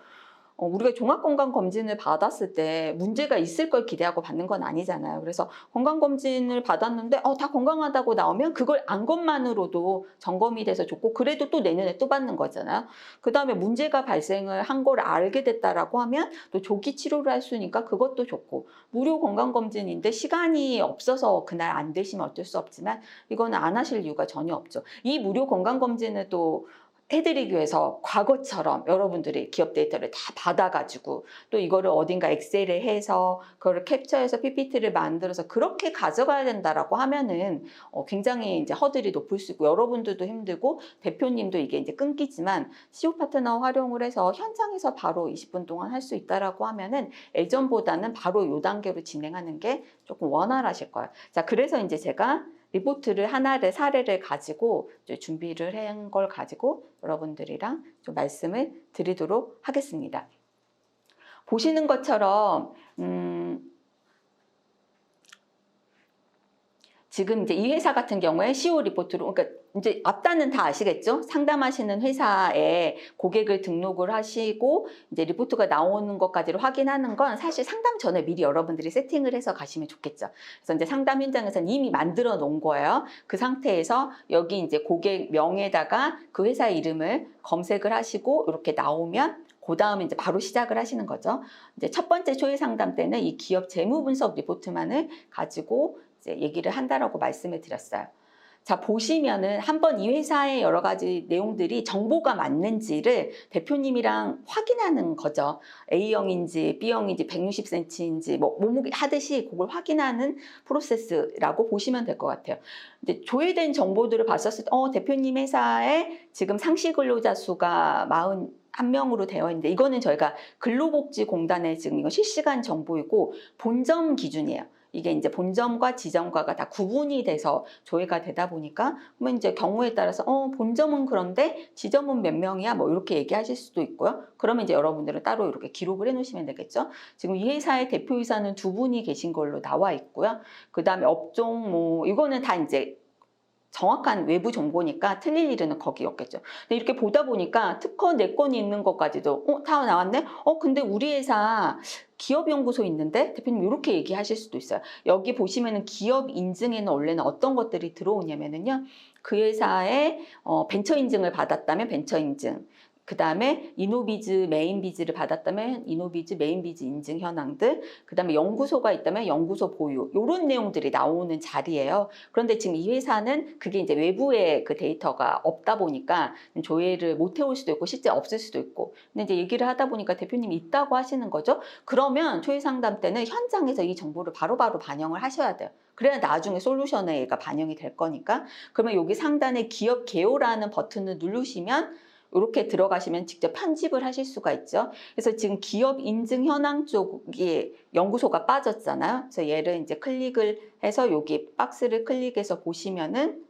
우리가 종합건강검진을 받았을 때 문제가 있을 걸 기대하고 받는 건 아니잖아요. 그래서 건강검진을 받았는데 다 건강하다고 나오면 그걸 안 것만으로도 점검이 돼서 좋고, 그래도 또 내년에 또 받는 거잖아요. 그 다음에 문제가 발생을 한 걸 알게 됐다라고 하면 또 조기 치료를 할 수 있으니까 그것도 좋고, 무료 건강검진인데 시간이 없어서 그날 안 되시면 어쩔 수 없지만 이거는 안 하실 이유가 전혀 없죠. 이 무료 건강검진을 또 해드리기 위해서 과거처럼 여러분들이 기업 데이터를 다 받아가지고 또 이거를 어딘가 엑셀에 해서 그거를 캡처해서 PPT를 만들어서 그렇게 가져가야 된다라고 하면은 굉장히 이제 허들이 높을 수 있고, 여러분들도 힘들고 대표님도 이게 이제 끊기지만, CEO 파트너 활용을 해서 현장에서 바로 20분 동안 할 수 있다라고 하면은 예전보다는 바로 요 단계로 진행하는 게 조금 원활하실 거예요. 자, 그래서 이제 제가 리포트를 하나를 사례를 가지고 준비를 한 걸 가지고 여러분들이랑 좀 말씀을 드리도록 하겠습니다. 보시는 것처럼 지금 이제 이 회사 같은 경우에 CEO 리포트로, 그러니까 이제 앞단은 다 아시겠죠? 상담하시는 회사에 고객을 등록을 하시고 이제 리포트가 나오는 것까지를 확인하는 건 사실 상담 전에 미리 여러분들이 세팅을 해서 가시면 좋겠죠. 그래서 이제 상담 현장에서는 이미 만들어 놓은 거예요. 그 상태에서 여기 이제 고객 명에다가 그 회사 이름을 검색을 하시고 이렇게 나오면 그 다음에 이제 바로 시작을 하시는 거죠. 이제 첫 번째 초회 상담 때는 이 기업 재무 분석 리포트만을 가지고 이제 얘기를 한다라고 말씀을 드렸어요. 자, 보시면은 한번 이 회사의 여러 가지 내용들이 정보가 맞는지를 대표님이랑 확인하는 거죠. A형인지 B형인지 160cm인지 뭐 몸무게 하듯이 그걸 확인하는 프로세스라고 보시면 될 것 같아요. 이제 조회된 정보들을 봤었을 때 대표님 회사에 지금 상시 근로자 수가 41명으로 되어 있는데 이거는 저희가 근로복지공단에 지금 이거 실시간 정보이고 본점 기준이에요. 이게 이제 본점과 지점과가 다 구분이 돼서 조회가 되다 보니까 그러면 이제 경우에 따라서 본점은 그런데 지점은 몇 명이야 뭐 이렇게 얘기하실 수도 있고요. 그러면 이제 여러분들은 따로 이렇게 기록을 해 놓으시면 되겠죠. 지금 이 회사의 대표이사는 2분이 계신 걸로 나와 있고요. 그 다음에 업종 뭐 이거는 다 이제 정확한 외부 정보니까 틀릴 일은 거기 없겠죠. 근데 이렇게 보다 보니까 특허 4건이 있는 것까지도 다 나왔네? 근데 우리 회사 기업연구소 있는데? 대표님 이렇게 얘기하실 수도 있어요. 여기 보시면은 기업 인증에는 원래는 어떤 것들이 들어오냐면은요. 그 회사에 벤처 인증을 받았다면 벤처 인증, 그 다음에 이노비즈 메인비즈를 받았다면 이노비즈 메인비즈 인증 현황들, 그 다음에 연구소가 있다면 연구소 보유, 이런 내용들이 나오는 자리예요. 그런데 지금 이 회사는 그게 이제 외부에 그 데이터가 없다 보니까 조회를 못 해올 수도 있고 실제 없을 수도 있고, 근데 이제 얘기를 하다 보니까 대표님이 있다고 하시는 거죠. 그러면 초회 상담 때는 현장에서 이 정보를 바로바로 반영을 하셔야 돼요. 그래야 나중에 솔루션에 얘가 반영이 될 거니까. 그러면 여기 상단에 기업 개요라는 버튼을 누르시면 이렇게 들어가시면 직접 편집을 하실 수가 있죠. 그래서 지금 기업 인증 현황 쪽에 연구소가 빠졌잖아요. 그래서 얘를 이제 클릭을 해서 여기 박스를 클릭해서 보시면은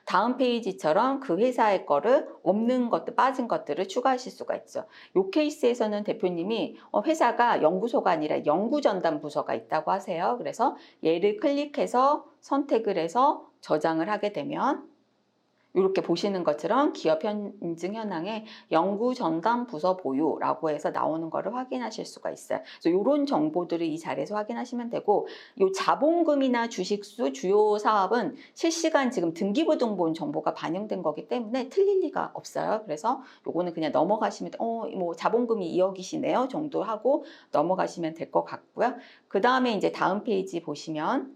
다음 페이지처럼 그 회사의 거를 없는 것들, 빠진 것들을 추가하실 수가 있죠. 이 케이스에서는 대표님이 회사가 연구소가 아니라 연구전담 부서가 있다고 하세요. 그래서 얘를 클릭해서 선택을 해서 저장을 하게 되면 이렇게 보시는 것처럼 기업 인증 현황에 연구 전담 부서 보유라고 해서 나오는 거를 확인하실 수가 있어요. 그래서 이런 정보들을 이 자리에서 확인하시면 되고, 이 자본금이나 주식수, 주요 사업은 실시간 지금 등기부등본 정보가 반영된 거기 때문에 틀릴 리가 없어요. 그래서 요거는 그냥 넘어가시면 뭐 자본금이 2억이시네요 정도 하고 넘어가시면 될 것 같고요. 그 다음에 이제 다음 페이지 보시면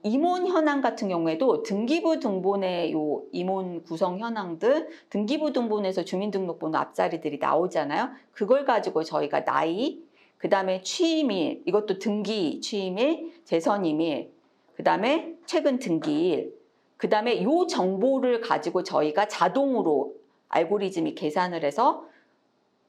임원 현황 같은 경우에도 등기부 등본의 요 임원 구성 현황들, 등기부 등본에서 주민등록번호 앞자리들이 나오잖아요. 그걸 가지고 저희가 나이, 그 다음에 취임일, 이것도 등기 취임일, 재선임일, 그 다음에 최근 등기일, 그 다음에 요 정보를 가지고 저희가 자동으로 알고리즘이 계산을 해서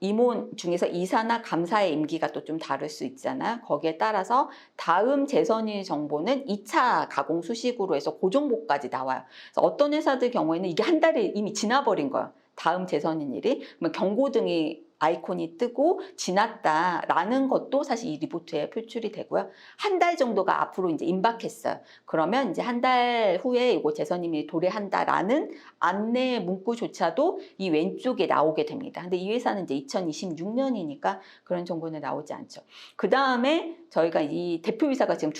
임원 중에서 이사나 감사의 임기가 또 좀 다를 수 있잖아요. 거기에 따라서 다음 재선일 정보는 2차 가공 수식으로 해서 그 정보까지 나와요. 그래서 어떤 회사들 경우에는 이게 한 달이 이미 지나버린 거예요. 다음 재선일이. 그러면 경고등이 아이콘이 뜨고 지났다라는 것도 사실 이 리포트에 표출이 되고요. 한 달 정도가 앞으로 이제 임박했어요. 그러면 이제 한 달 후에 이거 재선임이 도래한다라는 안내 문구조차도 이 왼쪽에 나오게 됩니다. 근데 이 회사는 이제 2026년이니까 그런 정보는 나오지 않죠. 그 다음에 저희가 이 대표이사가 지금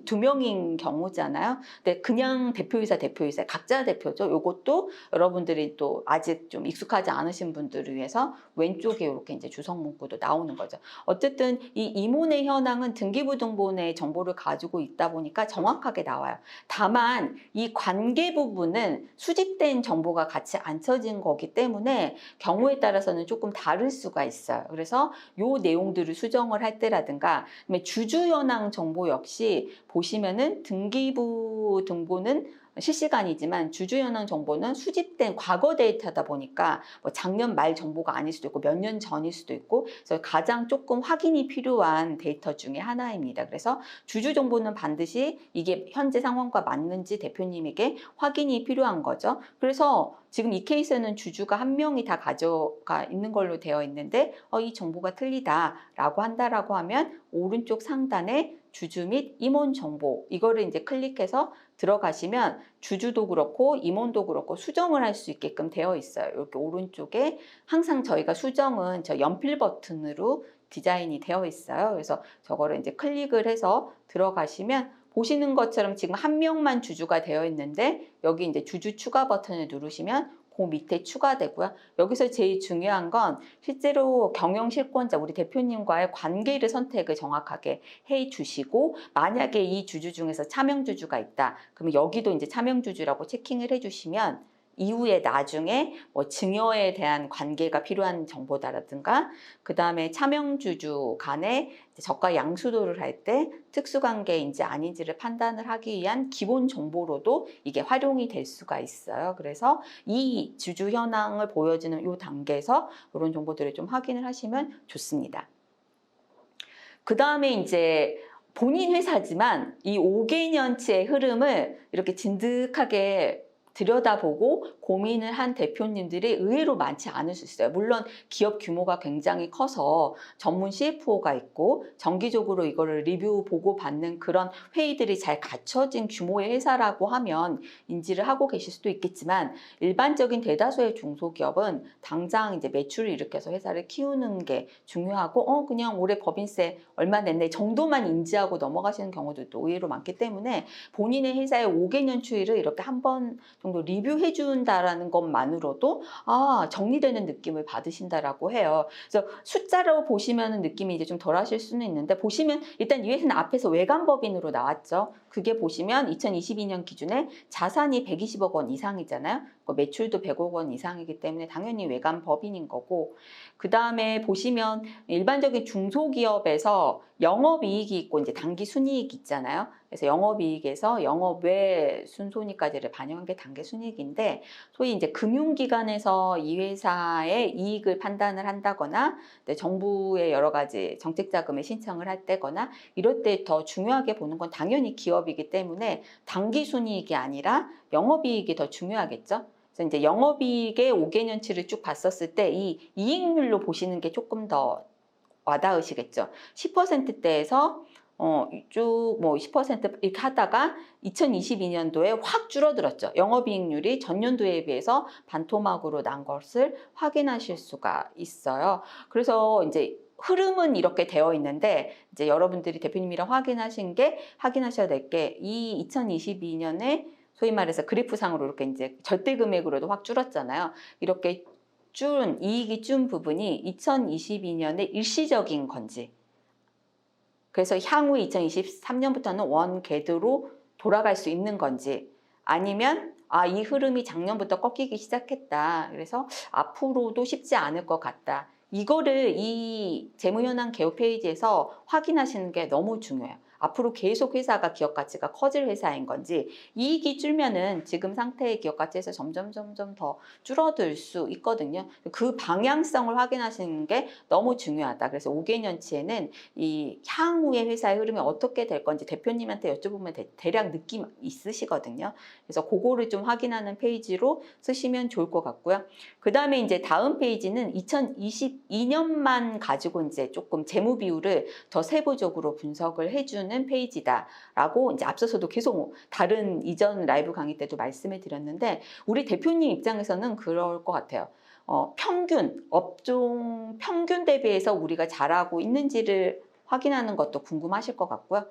두 명인 경우잖아요. 근데 그냥 대표이사 각자 대표죠. 이것도 여러분들이 또 아직 좀 익숙하지 않으신 분들을 위해서 왼쪽에 이렇게 이제 주석 문구도 나오는 거죠. 어쨌든 이 임원의 현황은 등기부등본의 정보를 가지고 있다 보니까 정확하게 나와요. 다만 이 관계 부분은 수집된 정보가 같이 안 쳐진 거기 때문에 경우에 따라서는 조금 다를 수가 있어요. 그래서 요 내용들을 수정을 할 때라든가 주주 현황 정보 역시 보시면은 등기부 등본은 실시간이지만 주주 현황 정보는 수집된 과거 데이터다 보니까 뭐 작년 말 정보가 아닐 수도 있고 몇 년 전일 수도 있고, 그래서 가장 조금 확인이 필요한 데이터 중에 하나입니다. 그래서 주주 정보는 반드시 이게 현재 상황과 맞는지 대표님에게 확인이 필요한 거죠. 그래서 지금 이 케이스는 주주가 한 명이 다 가져가 있는 걸로 되어 있는데 이 정보가 틀리다라고 한다라고 하면 오른쪽 상단에 주주 및 임원 정보 이거를 이제 클릭해서 들어가시면 주주도 그렇고 임원도 그렇고 수정을 할 수 있게끔 되어 있어요. 이렇게 오른쪽에 항상 저희가 수정은 저 연필 버튼으로 디자인이 되어 있어요. 그래서 저거를 이제 클릭을 해서 들어가시면 보시는 것처럼 지금 한 명만 주주가 되어 있는데 여기 이제 주주 추가 버튼을 누르시면 그 밑에 추가되고요. 여기서 제일 중요한 건 실제로 경영실권자 우리 대표님과의 관계를 선택을 정확하게 해 주시고 만약에 이 주주 중에서 차명주주가 있다. 그러면 여기도 이제 차명주주라고 체킹을 해 주시면 이후에 나중에 뭐 증여에 대한 관계가 필요한 정보다라든가 그 다음에 차명주주 간에 저가 양수도를 할 때 특수관계인지 아닌지를 판단을 하기 위한 기본 정보로도 이게 활용이 될 수가 있어요. 그래서 이 주주 현황을 보여주는 이 단계에서 이런 정보들을 좀 확인을 하시면 좋습니다. 그 다음에 이제 본인 회사지만 이 5개년치의 흐름을 이렇게 진득하게 들여다보고 고민을 한 대표님들이 의외로 많지 않을 수 있어요. 물론 기업 규모가 굉장히 커서 전문 CFO가 있고 정기적으로 이거를 리뷰 보고 받는 그런 회의들이 잘 갖춰진 규모의 회사라고 하면 인지를 하고 계실 수도 있겠지만 일반적인 대다수의 중소기업은 당장 이제 매출을 일으켜서 회사를 키우는 게 중요하고 그냥 올해 법인세 얼마 냈네 정도만 인지하고 넘어가시는 경우들도 의외로 많기 때문에 본인의 회사의 5개년 추이를 이렇게 한번 정도 리뷰해 준다라는 것만으로도 정리되는 느낌을 받으신다라고 해요. 그래서 숫자로 보시면 느낌이 이제 좀 덜 하실 수는 있는데 보시면 일단 이 회사는 앞에서 외관법인으로 나왔죠. 그게 보시면 2022년 기준에 자산이 120억 원 이상이잖아요. 매출도 100억 원 이상이기 때문에 당연히 외관법인인 거고 그 다음에 보시면 일반적인 중소기업에서 영업이익이 있고 이제 당기순이익이 있잖아요. 그래서 영업이익에서 영업외 순손익까지를 반영한 게 당기순이익인데 소위 이제 금융기관에서 이 회사의 이익을 판단을 한다거나 정부의 여러 가지 정책자금을 신청을 할 때거나 이럴 때 더 중요하게 보는 건 당연히 기업이기 때문에 당기순이익이 아니라 영업이익이 더 중요하겠죠. 그래서 이제 영업이익의 5개년치를 쭉 봤었을 때 이 이익률로 보시는 게 조금 더 와닿으시겠죠. 10%대에서 쭉 뭐 10% 이렇게 하다가 2022년도에 확 줄어들었죠. 영업이익률이 전년도에 비해서 반토막으로 난 것을 확인하실 수가 있어요. 그래서 이제 흐름은 이렇게 되어 있는데 이제 여러분들이 대표님이랑 확인하셔야 될 게 이 2022년에 소위 말해서 그래프상으로 이렇게 이제 절대 금액으로도 확 줄었잖아요. 이렇게 이익이 준 부분이 2022년에 일시적인 건지 그래서 향후 2023년부터는 원 궤도로 돌아갈 수 있는 건지 아니면 이 흐름이 작년부터 꺾이기 시작했다. 그래서 앞으로도 쉽지 않을 것 같다. 이거를 이 재무현황 개요 페이지에서 확인하시는 게 너무 중요해요. 앞으로 계속 회사가 기업 가치가 커질 회사인 건지 이익이 줄면은 지금 상태의 기업 가치에서 점점 더 줄어들 수 있거든요. 그 방향성을 확인하시는 게 너무 중요하다. 그래서 5개년치에는 이 향후의 회사의 흐름이 어떻게 될 건지 대표님한테 여쭤보면 대략 느낌 있으시거든요. 그래서 그거를 좀 확인하는 페이지로 쓰시면 좋을 것 같고요. 그 다음에 이제 다음 페이지는 2022년만 가지고 이제 조금 재무 비율을 더 세부적으로 분석을 해주는 페이지다라고 이제 앞서서도 계속 다른 이전 라이브 강의 때도 말씀을 드렸는데 우리 대표님 입장에서는 그럴 것 같아요. 업종 평균 대비해서 우리가 잘하고 있는지를 확인하는 것도 궁금하실 것 같고요.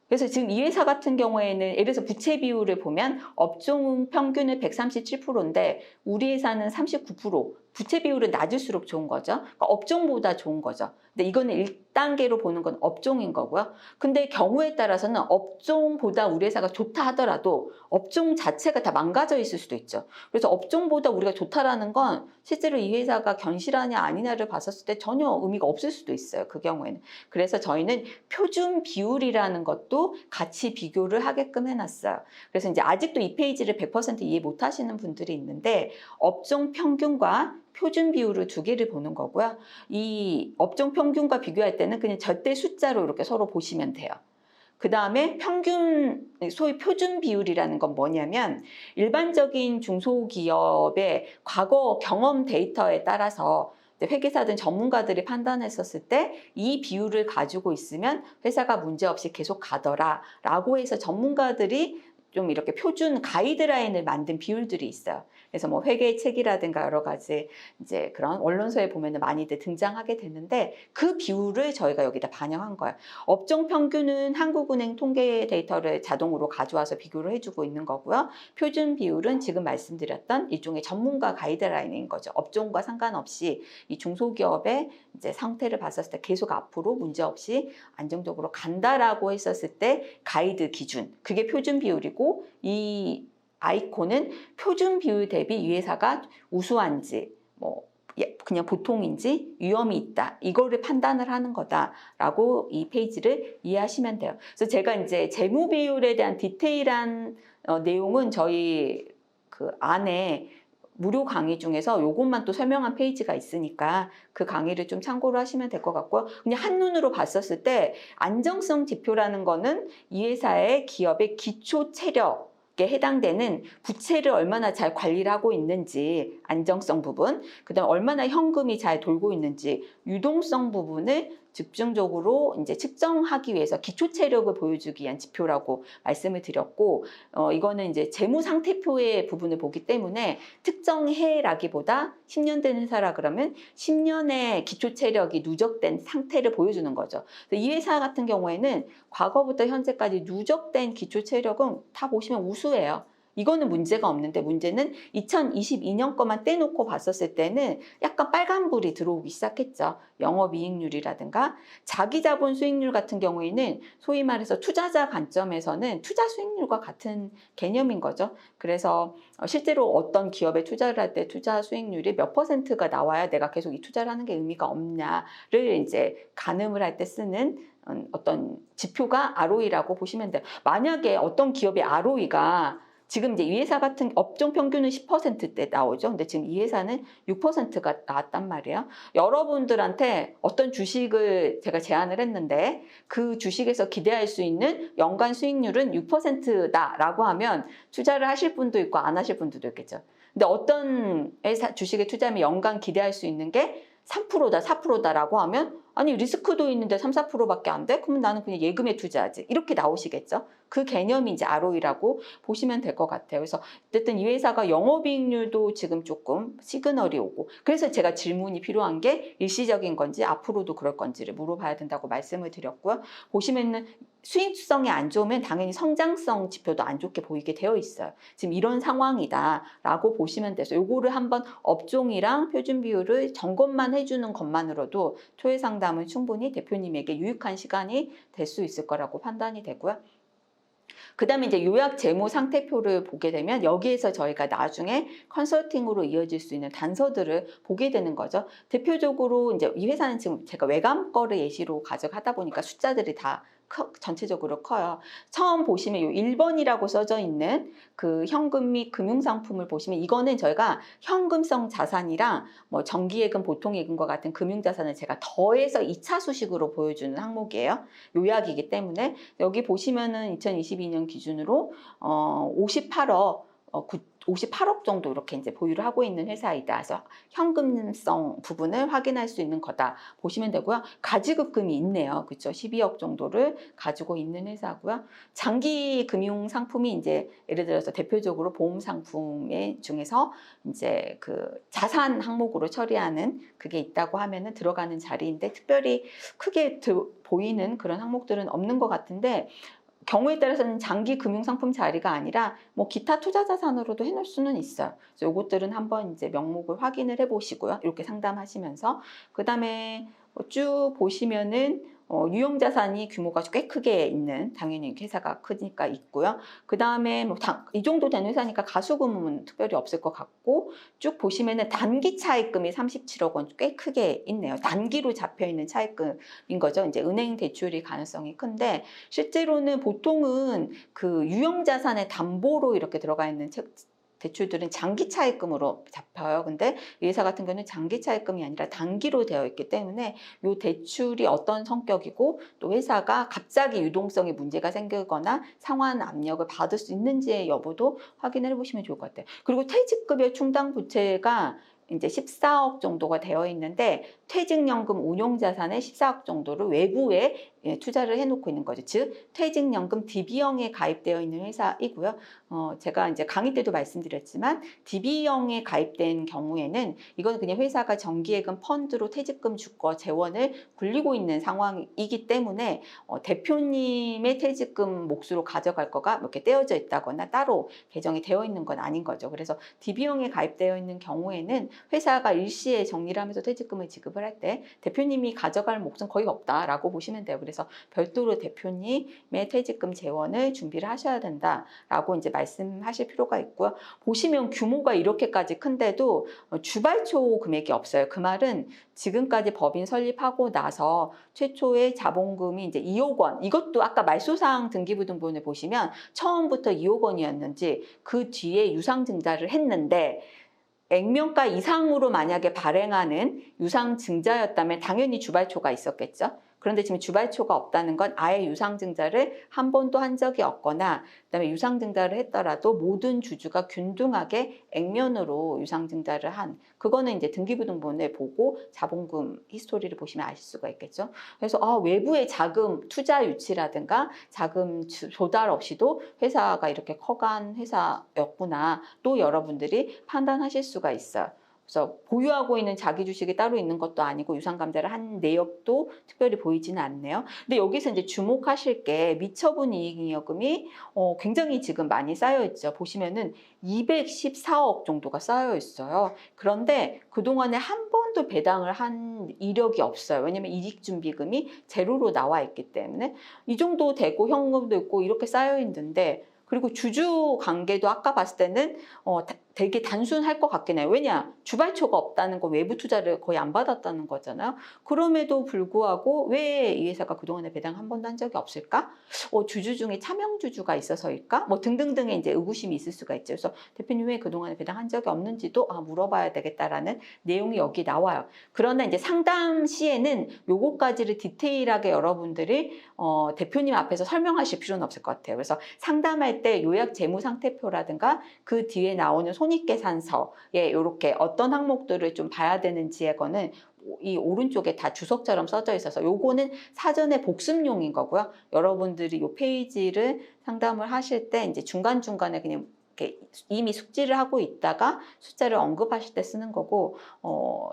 그래서 지금 이 회사 같은 경우에는 예를 들어서 부채 비율을 보면 업종 평균은 137%인데 우리 회사는 39%. 부채 비율은 낮을수록 좋은 거죠. 그러니까 업종보다 좋은 거죠. 근데 이거는 1단계로 보는 건 업종인 거고요. 근데 경우에 따라서는 업종보다 우리 회사가 좋다 하더라도 업종 자체가 다 망가져 있을 수도 있죠. 그래서 업종보다 우리가 좋다라는 건 실제로 이 회사가 견실하냐 아니냐를 봤었을 때 전혀 의미가 없을 수도 있어요. 그 경우에는. 그래서 저희는 표준 비율이라는 것도 같이 비교를 하게끔 해놨어요. 그래서 이제 아직도 이 페이지를 100% 이해 못 하시는 분들이 있는데 업종 평균과 표준 비율을 두 개를 보는 거고요. 이 업종 평균과 비교할 때는 그냥 절대 숫자로 이렇게 서로 보시면 돼요. 그 다음에 평균, 소위 표준 비율이라는 건 뭐냐면 일반적인 중소기업의 과거 경험 데이터에 따라서 회계사든 전문가들이 판단했었을 때 이 비율을 가지고 있으면 회사가 문제없이 계속 가더라라고 해서 전문가들이 좀 이렇게 표준 가이드라인을 만든 비율들이 있어요. 그래서 뭐 회계 책이라든가 여러 가지 이제 그런 언론서에 보면은 많이들 등장하게 되는데 그 비율을 저희가 여기다 반영한 거예요. 업종 평균은 한국은행 통계 데이터를 자동으로 가져와서 비교를 해주고 있는 거고요. 표준 비율은 지금 말씀드렸던 일종의 전문가 가이드라인인 거죠. 업종과 상관없이 이 중소기업의 이제 상태를 봤었을 때 계속 앞으로 문제없이 안정적으로 간다라고 했었을 때 가이드 기준, 그게 표준 비율이고 이 아이콘은 표준 비율 대비 이 회사가 우수한지 뭐 그냥 보통인지 위험이 있다 이거를 판단을 하는 거다라고 이 페이지를 이해하시면 돼요. 그래서 제가 이제 재무 비율에 대한 디테일한 내용은 저희 그 안에 무료 강의 중에서 요것만 또 설명한 페이지가 있으니까 그 강의를 좀 참고를 하시면 될 것 같고요. 그냥 한눈으로 봤었을 때 안정성 지표라는 거는 이 회사의 기업의 기초 체력에 해당되는 부채를 얼마나 잘 관리를 하고 있는지 안정성 부분, 그다음 얼마나 현금이 잘 돌고 있는지 유동성 부분을 집중적으로 이제 측정하기 위해서 기초 체력을 보여주기 위한 지표라고 말씀을 드렸고, 이거는 이제 재무 상태표의 부분을 보기 때문에 특정 해라기보다 10년 된 회사라 그러면 10년의 기초 체력이 누적된 상태를 보여주는 거죠. 이 회사 같은 경우에는 과거부터 현재까지 누적된 기초 체력은 다 보시면 우수해요. 이거는 문제가 없는데 문제는 2022년 거만 떼놓고 봤었을 때는 약간 빨간불이 들어오기 시작했죠. 영업이익률이라든가 자기자본 수익률 같은 경우에는 소위 말해서 투자자 관점에서는 투자 수익률과 같은 개념인 거죠. 그래서 실제로 어떤 기업에 투자를 할 때 투자 수익률이 몇 %가 나와야 내가 계속 이 투자를 하는 게 의미가 없냐를 이제 가늠을 할 때 쓰는 어떤 지표가 ROE라고 보시면 돼요. 만약에 어떤 기업의 ROE가 지금 이제 이 회사 같은 업종 평균은 10%대 나오죠. 근데 지금 이 회사는 6%가 나왔단 말이에요. 여러분들한테 어떤 주식을 제가 제안을 했는데 그 주식에서 기대할 수 있는 연간 수익률은 6%다라고 하면 투자를 하실 분도 있고 안 하실 분도 있겠죠. 근데 어떤 회사 주식에 투자하면 연간 기대할 수 있는 게 3%다, 4%다라고 하면 아니 리스크도 있는데 3, 4%밖에 안 돼? 그러면 나는 그냥 예금에 투자하지. 이렇게 나오시겠죠. 그 개념이 이제 ROE라고 보시면 될 것 같아요. 그래서 어쨌든 이 회사가 영업이익률도 지금 조금 시그널이 오고 그래서 제가 질문이 필요한 게 일시적인 건지 앞으로도 그럴 건지를 물어봐야 된다고 말씀을 드렸고요. 보시면은 수익성이 안 좋으면 당연히 성장성 지표도 안 좋게 보이게 되어 있어요. 지금 이런 상황이다라고 보시면 돼서 요거를 한번 업종이랑 표준 비율을 점검만 해주는 것만으로도 초회 상담은 충분히 대표님에게 유익한 시간이 될 수 있을 거라고 판단이 되고요. 그 다음에 이제 요약 재무 상태표를 보게 되면 여기에서 저희가 나중에 컨설팅으로 이어질 수 있는 단서들을 보게 되는 거죠. 대표적으로 이제 이 회사는 지금 제가 외관 거를 예시로 가져가다 보니까 숫자들이 다 전체적으로 커요. 처음 보시면 요 1번이라고 써져 있는 그 현금 및 금융상품을 보시면 이거는 저희가 현금성 자산이랑 뭐 정기예금, 보통예금과 같은 금융자산을 제가 더해서 2차 수식으로 보여주는 항목이에요. 요약이기 때문에 여기 보시면은 2022년 기준으로 58억 정도 이렇게 이제 보유를 하고 있는 회사이다. 그래서 현금성 부분을 확인할 수 있는 거다 보시면 되고요. 가지급금이 있네요. 그렇죠? 12억 정도를 가지고 있는 회사고요. 장기 금융 상품이 이제 예를 들어서 대표적으로 보험 상품의 중에서 이제 그 자산 항목으로 처리하는 그게 있다고 하면은 들어가는 자리인데 특별히 크게 보이는 그런 항목들은 없는 것 같은데 경우에 따라서는 장기 금융상품 자리가 아니라 뭐 기타 투자 자산으로도 해놓을 수는 있어요. 그래서 요것들은 한번 이제 명목을 확인을 해보시고요. 이렇게 상담하시면서 그 다음에 쭉 보시면은 유형 자산이 규모가 꽤 크게 있는 당연히 회사가 크니까 있고요. 그 다음에 뭐 이 정도 되는 회사니까 가수금은 특별히 없을 것 같고 쭉 보시면은 단기 차입금이 37억 원 꽤 크게 있네요. 단기로 잡혀 있는 차입금인 거죠. 이제 은행 대출이 가능성이 큰데 실제로는 보통은 그 유형 자산의 담보로 이렇게 들어가 있는 대출들은 장기 차입금으로 잡혀요. 근데 이 회사 같은 경우는 장기 차입금이 아니라 단기로 되어 있기 때문에 이 대출이 어떤 성격이고 또 회사가 갑자기 유동성에 문제가 생기거나 상환 압력을 받을 수 있는지의 여부도 확인을 해보시면 좋을 것 같아요. 그리고 퇴직급여 충당 부채가 이제 14억 정도가 되어 있는데 퇴직연금 운용자산의 14억 정도를 외부에 투자를 해놓고 있는 거죠. 즉 퇴직연금 DB형에 가입되어 있는 회사이고요. 제가 이제 강의 때도 말씀드렸지만 DB형에 가입된 경우에는 이건 그냥 회사가 정기예금 펀드로 퇴직금 주거 재원을 굴리고 있는 상황이기 때문에 대표님의 퇴직금 몫으로 가져갈 거가 이렇게 떼어져 있다거나 따로 개정이 되어 있는 건 아닌 거죠. 그래서 DB형에 가입되어 있는 경우에는 회사가 일시에 정리를 하면서 퇴직금을 지급을 할 때 대표님이 가져갈 몫은 거의 없다라고 보시면 돼요. 그래서 별도로 대표님의 퇴직금 재원을 준비를 하셔야 된다라고 이제 말씀하실 필요가 있고요. 보시면 규모가 이렇게까지 큰데도 주발초 금액이 없어요. 그 말은 지금까지 법인 설립하고 나서 최초의 자본금이 이제 2억 원, 이것도 아까 말소상 등기부등본을 보시면 처음부터 2억 원이었는지 그 뒤에 유상증자를 했는데 액면가 이상으로 만약에 발행하는 유상증자였다면 당연히 주발초가 있었겠죠. 그런데 지금 주발초가 없다는 건 아예 유상증자를 한 번도 한 적이 없거나 그다음에 유상증자를 했더라도 모든 주주가 균등하게 액면으로 유상증자를 한 그거는 이제 등기부등본을 보고 자본금 히스토리를 보시면 아실 수가 있겠죠. 그래서 외부의 자금 투자 유치라든가 자금 조달 없이도 회사가 이렇게 커간 회사였구나 또 여러분들이 판단하실 수가 있어요. 그래서 보유하고 있는 자기 주식이 따로 있는 것도 아니고 유상감대를 한 내역도 특별히 보이지는 않네요. 근데 여기서 이제 주목하실 게 미처분 이익잉여금이 굉장히 지금 많이 쌓여 있죠. 보시면은 214억 정도가 쌓여 있어요. 그런데 그동안에 한 번도 배당을 한 이력이 없어요. 왜냐면 이익준비금이 제로로 나와 있기 때문에 이 정도 되고 현금도 있고 이렇게 쌓여 있는데 그리고 주주 관계도 아까 봤을 때는 되게 단순할 것 같긴 해요. 왜냐? 주발초가 없다는 거 외부 투자를 거의 안 받았다는 거잖아요. 그럼에도 불구하고 왜 이 회사가 그동안에 배당 한 번도 한 적이 없을까? 주주 중에 차명주주가 있어서일까? 뭐 등등등의 이제 의구심이 있을 수가 있죠. 그래서 대표님 왜 그동안에 배당 한 적이 없는지도 물어봐야 되겠다라는 내용이 여기 나와요. 그러나 이제 상담 시에는 요거까지를 디테일하게 여러분들이 대표님 앞에서 설명하실 필요는 없을 것 같아요. 그래서 상담할 때 요약 재무상태표라든가 그 뒤에 나오는 손익계산서에 이렇게 어떤 항목들을 좀 봐야 되는지에 거는 이 오른쪽에 다 주석처럼 써져 있어서 요거는 사전에 복습용인 거고요. 여러분들이 요 페이지를 상담을 하실 때 이제 중간중간에 그냥 이렇게 이미 숙지를 하고 있다가 숫자를 언급하실 때 쓰는 거고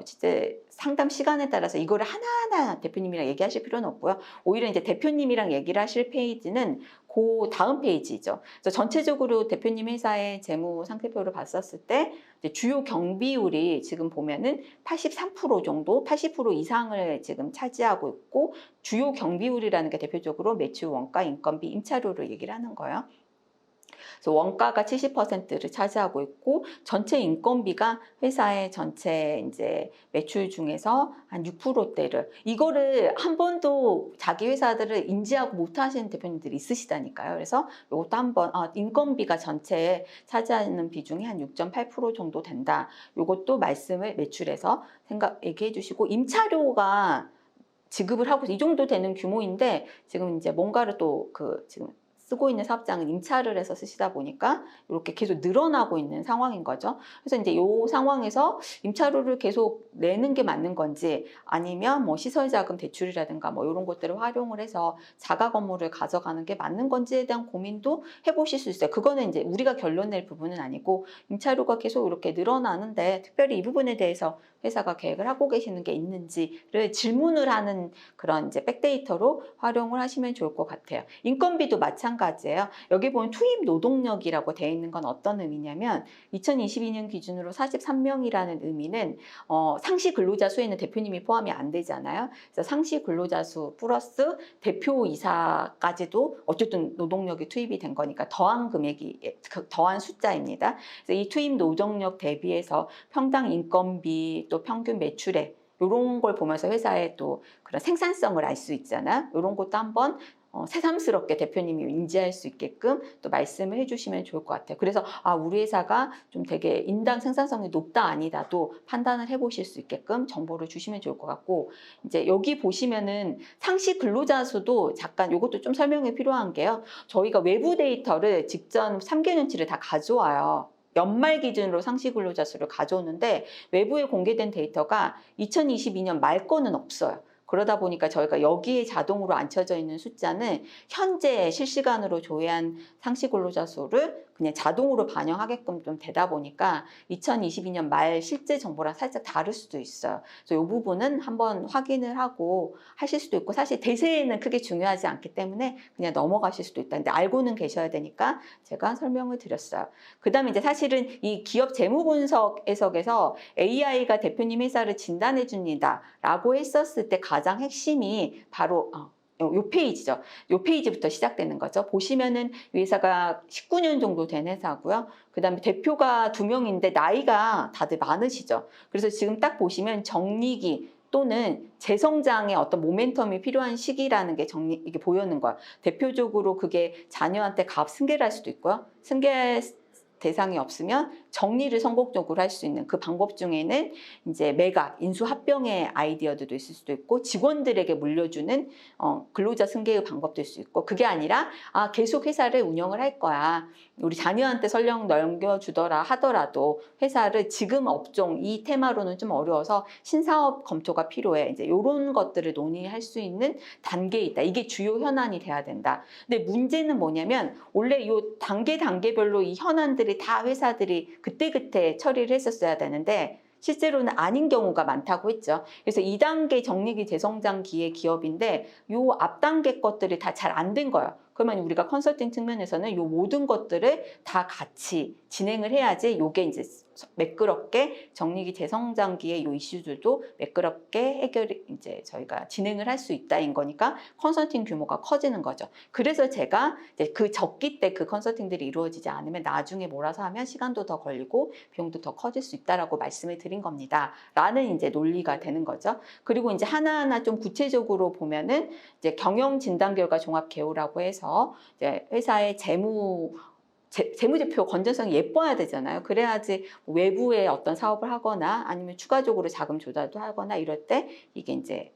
진짜 상담 시간에 따라서 이거를 하나하나 대표님이랑 얘기하실 필요는 없고요. 오히려 이제 대표님이랑 얘기를 하실 페이지는 그 다음 페이지죠. 그래서 전체적으로 대표님 회사의 재무 상태표를 봤었을 때 주요 경비율이 지금 보면은 83% 정도, 80% 이상을 지금 차지하고 있고 주요 경비율이라는 게 대표적으로 매출, 원가, 인건비, 임차료를 얘기를 하는 거예요. 그래서 원가가 70%를 차지하고 있고 전체 인건비가 회사의 전체 이제 매출 중에서 한 6%대를 이거를 한 번도 자기 회사들을 인지하고 못 하시는 대표님들이 있으시다니까요. 그래서 이것도 한번 인건비가 전체에 차지하는 비중이 한 6.8% 정도 된다. 이것도 말씀을 매출에서 얘기해 주시고 임차료가 지급을 하고 이 정도 되는 규모인데 지금 이제 뭔가를 또 지금 쓰고 있는 사업장은 임차를 해서 쓰시다 보니까 이렇게 계속 늘어나고 있는 상황인 거죠. 그래서 이제 이 상황에서 임차료를 계속 내는 게 맞는 건지 아니면 뭐 시설자금 대출이라든가 뭐 이런 것들을 활용을 해서 자가 건물을 가져가는 게 맞는 건지에 대한 고민도 해보실 수 있어요. 그거는 이제 우리가 결론 낼 부분은 아니고 임차료가 계속 이렇게 늘어나는데 특별히 이 부분에 대해서 회사가 계획을 하고 계시는 게 있는지를 질문을 하는 그런 이제 백데이터로 활용을 하시면 좋을 것 같아요. 인건비도 마찬가지예요. 여기 보면 투입 노동력이라고 되어 있는 건 어떤 의미냐면 2022년 기준으로 43명이라는 의미는 상시 근로자 수에는 대표님이 포함이 안 되잖아요. 그래서 상시 근로자 수 플러스 대표이사까지도 어쨌든 노동력이 투입이 된 거니까 더한 금액이 더한 숫자입니다. 그래서 이 투입 노동력 대비해서 평당 인건비 또 평균 매출액 이런 걸 보면서 회사의 또 그런 생산성을 알 수 있잖아. 이런 것도 한번 새삼스럽게 대표님이 인지할 수 있게끔 또 말씀을 해주시면 좋을 것 같아요. 그래서 우리 회사가 좀 되게 인당 생산성이 높다 아니다도 판단을 해보실 수 있게끔 정보를 주시면 좋을 것 같고 이제 여기 보시면은 상시 근로자 수도 잠깐 이것도 좀 설명이 필요한 게요. 저희가 외부 데이터를 직전 3개년치를 다 가져와요. 연말 기준으로 상시 근로자 수를 가져오는데 외부에 공개된 데이터가 2022년 말 거는 없어요. 그러다 보니까 저희가 여기에 자동으로 앉혀져 있는 숫자는 현재 실시간으로 조회한 상시 근로자 수를 그냥 자동으로 반영하게끔 좀 되다 보니까 2022년 말 실제 정보랑 살짝 다를 수도 있어요. 그래서 이 부분은 한번 확인을 하고 하실 수도 있고, 사실 대세에는 크게 중요하지 않기 때문에 그냥 넘어가실 수도 있다. 근데 알고는 계셔야 되니까 제가 설명을 드렸어요. 그 다음에 이제 사실은 이 기업 재무 분석에서 AI가 대표님 회사를 진단해 줍니다 라고 했었을 때 가장 핵심이 바로 요 페이지죠. 요 페이지부터 시작되는 거죠. 보시면은 이 회사가 19년 정도 된 회사고요. 그 다음에 대표가 2명인데 나이가 다들 많으시죠. 그래서 지금 딱 보시면 정리기 또는 재성장의 어떤 모멘텀이 필요한 시기라는 게 이게 보이는 거야. 대표적으로 그게 자녀한테 가업 승계를 할 수도 있고요. 승계 대상이 없으면 정리를 성공적으로 할 수 있는 그 방법 중에는 이제 매각, 인수 합병의 아이디어들도 있을 수도 있고, 직원들에게 물려주는 근로자 승계의 방법도 있을 수 있고, 그게 아니라 계속 회사를 운영을 할 거야, 우리 자녀한테 설령 넘겨주더라 하더라도 회사를 지금 업종 이 테마로는 좀 어려워서 신사업 검토가 필요해, 이제 이런 것들을 논의할 수 있는 단계에 있다. 이게 주요 현안이 돼야 된다. 근데 문제는 뭐냐면 원래 이 단계별로 이 현안들이 다 회사들이 그때그때 처리를 했었어야 되는데 실제로는 아닌 경우가 많다고 했죠. 그래서 2단계 정리기 재성장기의 기업인데 요 앞단계 것들이 다 잘 안 된 거예요. 그러면 우리가 컨설팅 측면에서는 요 모든 것들을 다 같이 진행을 해야지 요게 이제 매끄럽게 정리기 재성장기의 요 이슈들도 매끄럽게 해결이 이제 저희가 진행을 할 수 있다인 거니까 컨설팅 규모가 커지는 거죠. 그래서 제가 이제 그 적기 때 그 컨설팅들이 이루어지지 않으면 나중에 몰아서 하면 시간도 더 걸리고 비용도 더 커질 수 있다라고 말씀을 드린 겁니다. 라는 이제 논리가 되는 거죠. 그리고 이제 하나하나 좀 구체적으로 보면은 이제 경영 진단 결과 종합 개요라고 해서 이제 회사의 재무제표 건전성이 예뻐야 되잖아요. 그래야지 외부에 어떤 사업을 하거나 아니면 추가적으로 자금 조달도 하거나 이럴 때 이게 이제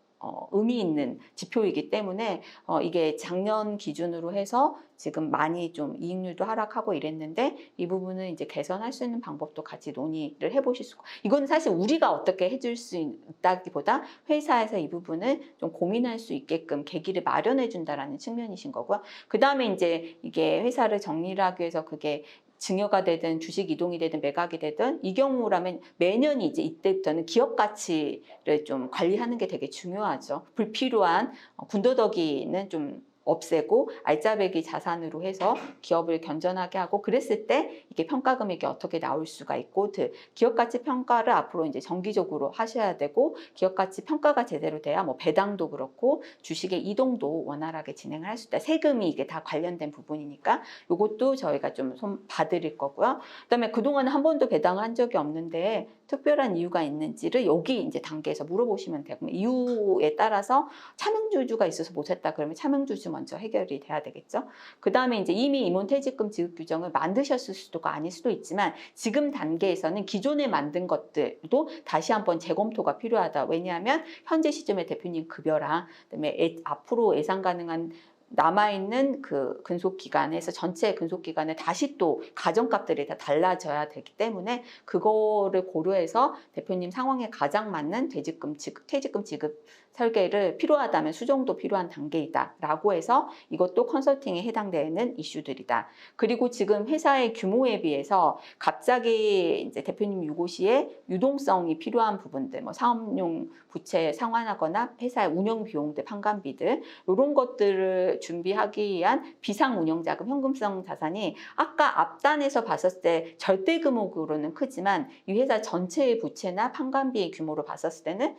의미 있는 지표이기 때문에 이게 작년 기준으로 해서 지금 많이 좀 이익률도 하락하고 이랬는데 이 부분은 이제 개선할 수 있는 방법도 같이 논의를 해보실 수 있고, 이건 사실 우리가 어떻게 해줄 수 있다기보다 회사에서 이 부분을 좀 고민할 수 있게끔 계기를 마련해 준다라는 측면이신 거고요. 그 다음에 이제 이게 회사를 정리를 하기 위해서 그게 증여가 되든 주식 이동이 되든 매각이 되든 이 경우라면 매년이 이제 이때부터는 기업 가치를 좀 관리하는 게 되게 중요하죠. 불필요한 군더더기는 좀 없애고 알짜배기 자산으로 해서 기업을 견전하게 하고, 그랬을 때 이게 평가 금액이 어떻게 나올 수가 있고, 기업 가치 평가를 앞으로 이제 정기적으로 하셔야 되고, 기업 가치 평가가 제대로 돼야 뭐 배당도 그렇고 주식의 이동도 원활하게 진행을 할 수 있다. 세금이 이게 다 관련된 부분이니까 요것도 저희가 좀 손 봐드릴 거고요. 그다음에 그동안 한 번도 배당을 한 적이 없는데 특별한 이유가 있는지를 여기 이제 단계에서 물어보시면 되고, 이유에 따라서 차명주주가 있어서 못했다 그러면 차명주주 먼저 해결이 돼야 되겠죠. 그 다음에 이제 이미 임원퇴직금 지급 규정을 만드셨을 수도가 아닐 수도 있지만 지금 단계에서는 기존에 만든 것들도 다시 한번 재검토가 필요하다. 왜냐하면 현재 시점의 대표님 급여랑 그다음에 앞으로 예상 가능한 남아있는 그 근속기간에서 전체 근속기간에 다시 또 가정값들이 다 달라져야 되기 때문에 그거를 고려해서 대표님 상황에 가장 맞는 퇴직금 지급 설계를 필요하다면 수정도 필요한 단계이다 라고 해서 이것도 컨설팅에 해당되는 이슈들이다. 그리고 지금 회사의 규모에 비해서 갑자기 이제 대표님 유고시에 유동성이 필요한 부분들, 뭐 사업용 부채 상환하거나 회사의 운영 비용들, 판관비들 이런 것들을 준비하기 위한 비상 운영자금, 현금성 자산이 아까 앞단에서 봤을 때 절대 금액으로는 크지만 이 회사 전체의 부채나 판관비의 규모로 봤을 때는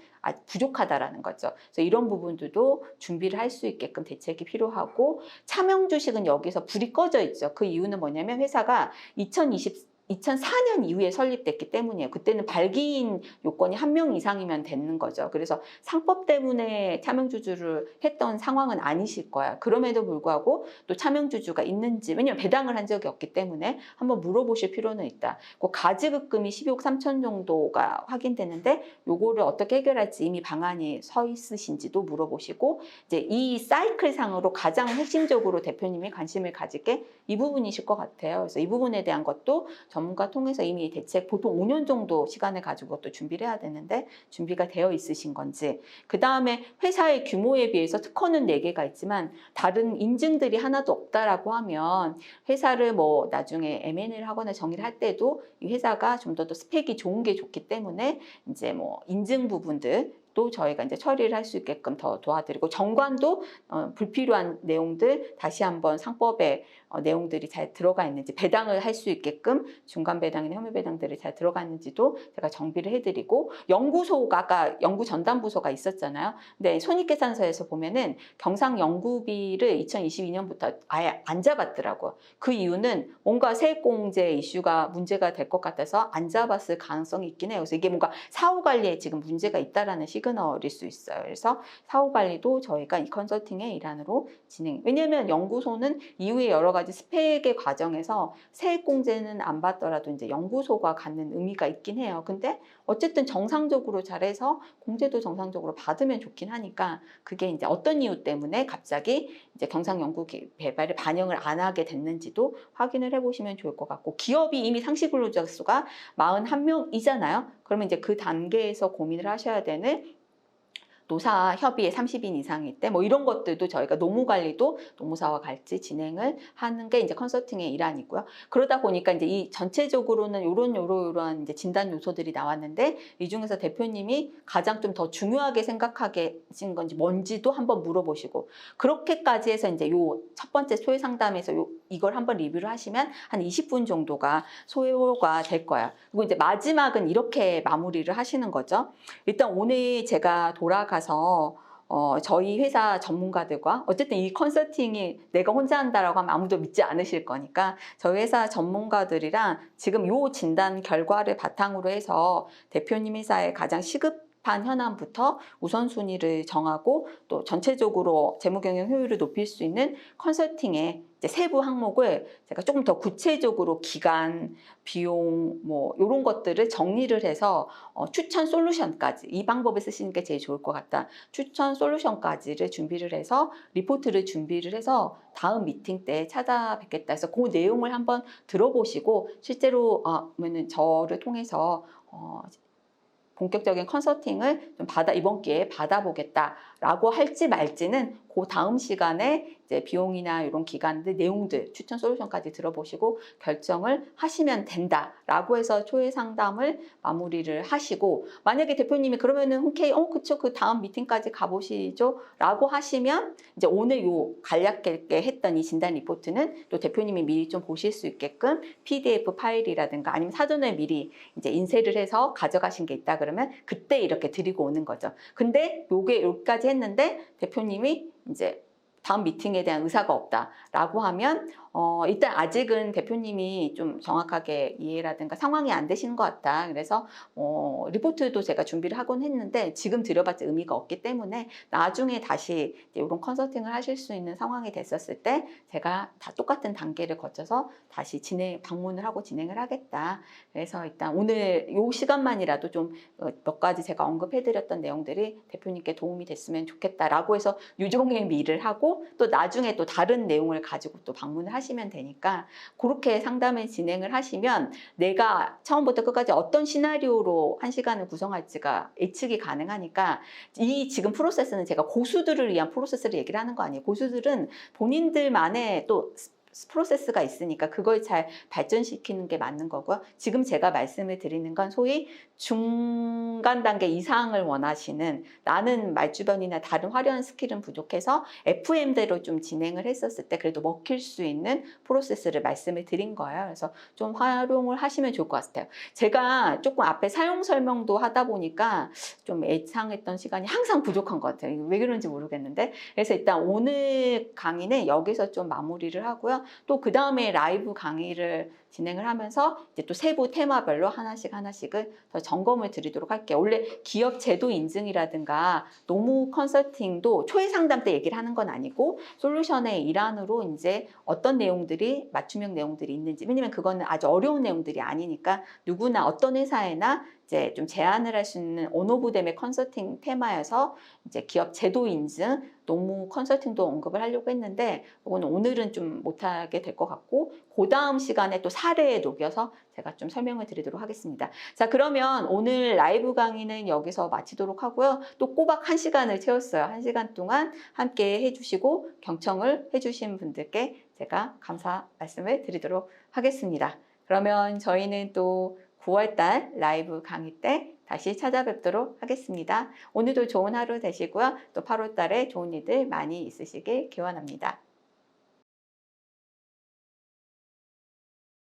부족하다라는 거죠. 그래서 이런 부분들도 준비를 할 수 있게끔 대책이 필요하고, 차명 주식은 여기서 불이 꺼져 있죠. 그 이유는 뭐냐면 회사가 2004년 이후에 설립됐기 때문이에요. 그때는 발기인 요건이 1명 이상이면 되는 거죠. 그래서 상법 때문에 차명주주를 했던 상황은 아니실 거야. 그럼에도 불구하고 또 차명주주가 있는지, 왜냐면 배당을 한 적이 없기 때문에 한번 물어보실 필요는 있다. 그 가지급금이 12억 3천 정도가 확인되는데 요거를 어떻게 해결할지 이미 방안이 서 있으신지도 물어보시고, 이제 이 사이클 상으로 가장 핵심적으로 대표님이 관심을 가질 게 이 부분이실 것 같아요. 그래서 이 부분에 대한 것도 전문가 통해서 이미 대책 보통 5년 정도 시간을 가지고 또 준비를 해야 되는데 준비가 되어 있으신 건지, 그 다음에 회사의 규모에 비해서 특허는 4개가 있지만 다른 인증들이 하나도 없다라고 하면 회사를 뭐 나중에 M&A를 하거나 정의를 할 때도 이 회사가 좀 더 스펙이 좋은 게 좋기 때문에 이제 뭐 인증 부분들 또 저희가 이제 처리를 할 수 있게끔 더 도와드리고, 정관도 불필요한 내용들 다시 한번 상법에 내용들이 잘 들어가 있는지, 배당을 할 수 있게끔 중간 배당이나 혐의 배당들이 잘 들어가 있는지도 제가 정비를 해드리고, 연구소가 아까 연구 전담 부서가 있었잖아요. 근데 손익계산서에서 보면은 경상 연구비를 2022년부터 아예 안 잡았더라고요. 그 이유는 뭔가 세액공제 이슈가 문제가 될 것 같아서 안 잡았을 가능성이 있긴 해요. 그래서 이게 뭔가 사후 관리에 지금 문제가 있다라는 시그널일 수 있어요. 그래서 사후 관리도 저희가 이 컨설팅의 일환으로 진행. 왜냐하면 연구소는 이후에 여러 가지 스펙의 과정에서 세액공제는 안 받더라도 이제 연구소가 갖는 의미가 있긴 해요. 근데 어쨌든 정상적으로 잘해서 공제도 정상적으로 받으면 좋긴 하니까, 그게 이제 어떤 이유 때문에 갑자기 이제 경상연구개발에 반영을 안 하게 됐는지도 확인을 해보시면 좋을 것 같고, 기업이 이미 상시 근로자 수가 41명이잖아요. 그러면 이제 그 단계에서 고민을 하셔야 되는 노사 협의회 30인 이상일 때 뭐 이런 것들도 저희가 노무 관리도 노무사와 같이 진행을 하는 게 이제 컨설팅의 일환이고요. 그러다 보니까 이제 이 전체적으로는 요런 이제 진단 요소들이 나왔는데, 이 중에서 대표님이 가장 좀 더 중요하게 생각하신 건지 뭔지도 한번 물어보시고, 그렇게까지 해서 이제 요 첫 번째 소외 상담에서 이걸 한번 리뷰를 하시면 한 20분 정도가 소요가 될 거예요. 그리고 이제 마지막은 이렇게 마무리를 하시는 거죠. 일단 오늘 제가 돌아가서 저희 회사 전문가들과, 어쨌든 이 컨설팅이 내가 혼자 한다라고 하면 아무도 믿지 않으실 거니까 저희 회사 전문가들이랑 지금 요 진단 결과를 바탕으로 해서 대표님 회사의 가장 시급한 현안부터 우선순위를 정하고, 또 전체적으로 재무경영 효율을 높일 수 있는 컨설팅의 이제 세부 항목을 제가 조금 더 구체적으로 기간, 비용 뭐 이런 것들을 정리를 해서 추천 솔루션까지, 이 방법을 쓰시는 게 제일 좋을 것 같다. 추천 솔루션까지를 준비를 해서 리포트를 준비를 해서 다음 미팅 때 찾아뵙겠다 해서 그 내용을 한번 들어보시고, 실제로 저를 통해서 본격적인 컨설팅을 좀 이번 기회에 받아보겠다라고 할지 말지는 그 다음 시간에 이제 비용이나 이런 기간들, 내용들, 추천 솔루션까지 들어보시고 결정을 하시면 된다라고 해서 초회 상담을 마무리를 하시고, 만약에 대표님이 그러면은 흔쾌히 그쵸, 그 다음 미팅까지 가보시죠 라고 하시면, 이제 오늘 요 간략하게 했던 이 진단 리포트는 또 대표님이 미리 좀 보실 수 있게끔 PDF 파일이라든가 아니면 사전에 미리 이제 인쇄를 해서 가져가신 게 있다 그러면 그때 이렇게 드리고 오는 거죠. 근데 요게 여기까지 했는데 대표님이 이제 다음 미팅에 대한 의사가 없다라고 하면 일단 아직은 대표님이 좀 정확하게 이해라든가 상황이 안 되시는 것 같다. 그래서 리포트도 제가 준비를 하곤 했는데 지금 드려봤자 의미가 없기 때문에 나중에 다시 이런 컨설팅을 하실 수 있는 상황이 됐었을 때 제가 다 똑같은 단계를 거쳐서 다시 방문을 하고 진행을 하겠다. 그래서 일단 오늘 이 시간만이라도 좀 몇 가지 제가 언급해드렸던 내용들이 대표님께 도움이 됐으면 좋겠다라고 해서 유종의 미를 하고, 또 나중에 또 다른 내용을 가지고 또 방문을 하시면 되니까, 그렇게 상담을 진행을 하시면 내가 처음부터 끝까지 어떤 시나리오로 한 시간을 구성할지가 예측이 가능하니까, 이 지금 프로세스는 제가 고수들을 위한 프로세스를 얘기를 하는 거 아니에요. 고수들은 본인들만의 또 프로세스가 있으니까 그걸 잘 발전시키는 게 맞는 거고요. 지금 제가 말씀을 드리는 건 소위 중간 단계 이상을 원하시는, 나는 말주변이나 다른 화려한 스킬은 부족해서 FM대로 좀 진행을 했었을 때 그래도 먹힐 수 있는 프로세스를 말씀을 드린 거예요. 그래서 좀 활용을 하시면 좋을 것 같아요. 제가 조금 앞에 사용 설명도 하다 보니까 좀 예상했던 시간이 항상 부족한 것 같아요. 왜 그런지 모르겠는데. 그래서 일단 오늘 강의는 여기서 좀 마무리를 하고요. 또 그 다음에 라이브 강의를 진행을 하면서 이제 또 세부 테마별로 하나씩을 더 점검을 드리도록 할게요. 원래 기업 제도 인증이라든가 노무 컨설팅도 초회 상담 때 얘기를 하는 건 아니고 솔루션의 일환으로 이제 어떤 내용들이 맞춤형 내용들이 있는지, 왜냐면 그거는 아주 어려운 내용들이 아니니까 누구나 어떤 회사에나 이제 좀 제안을 할 수 있는 온오브댐의 컨설팅 테마여서 이제 기업 제도 인증, 노무 컨설팅도 언급을 하려고 했는데 오늘은 좀 못하게 될 것 같고, 그 다음 시간에 또 사례에 녹여서 제가 좀 설명을 드리도록 하겠습니다. 자, 그러면 오늘 라이브 강의는 여기서 마치도록 하고요. 또 꼬박 1시간을 채웠어요. 1시간 동안 함께 해주시고 경청을 해주신 분들께 제가 감사 말씀을 드리도록 하겠습니다. 그러면 저희는 또 9월달 라이브 강의 때 다시 찾아뵙도록 하겠습니다. 오늘도 좋은 하루 되시고요. 또 8월달에 좋은 일들 많이 있으시길 기원합니다.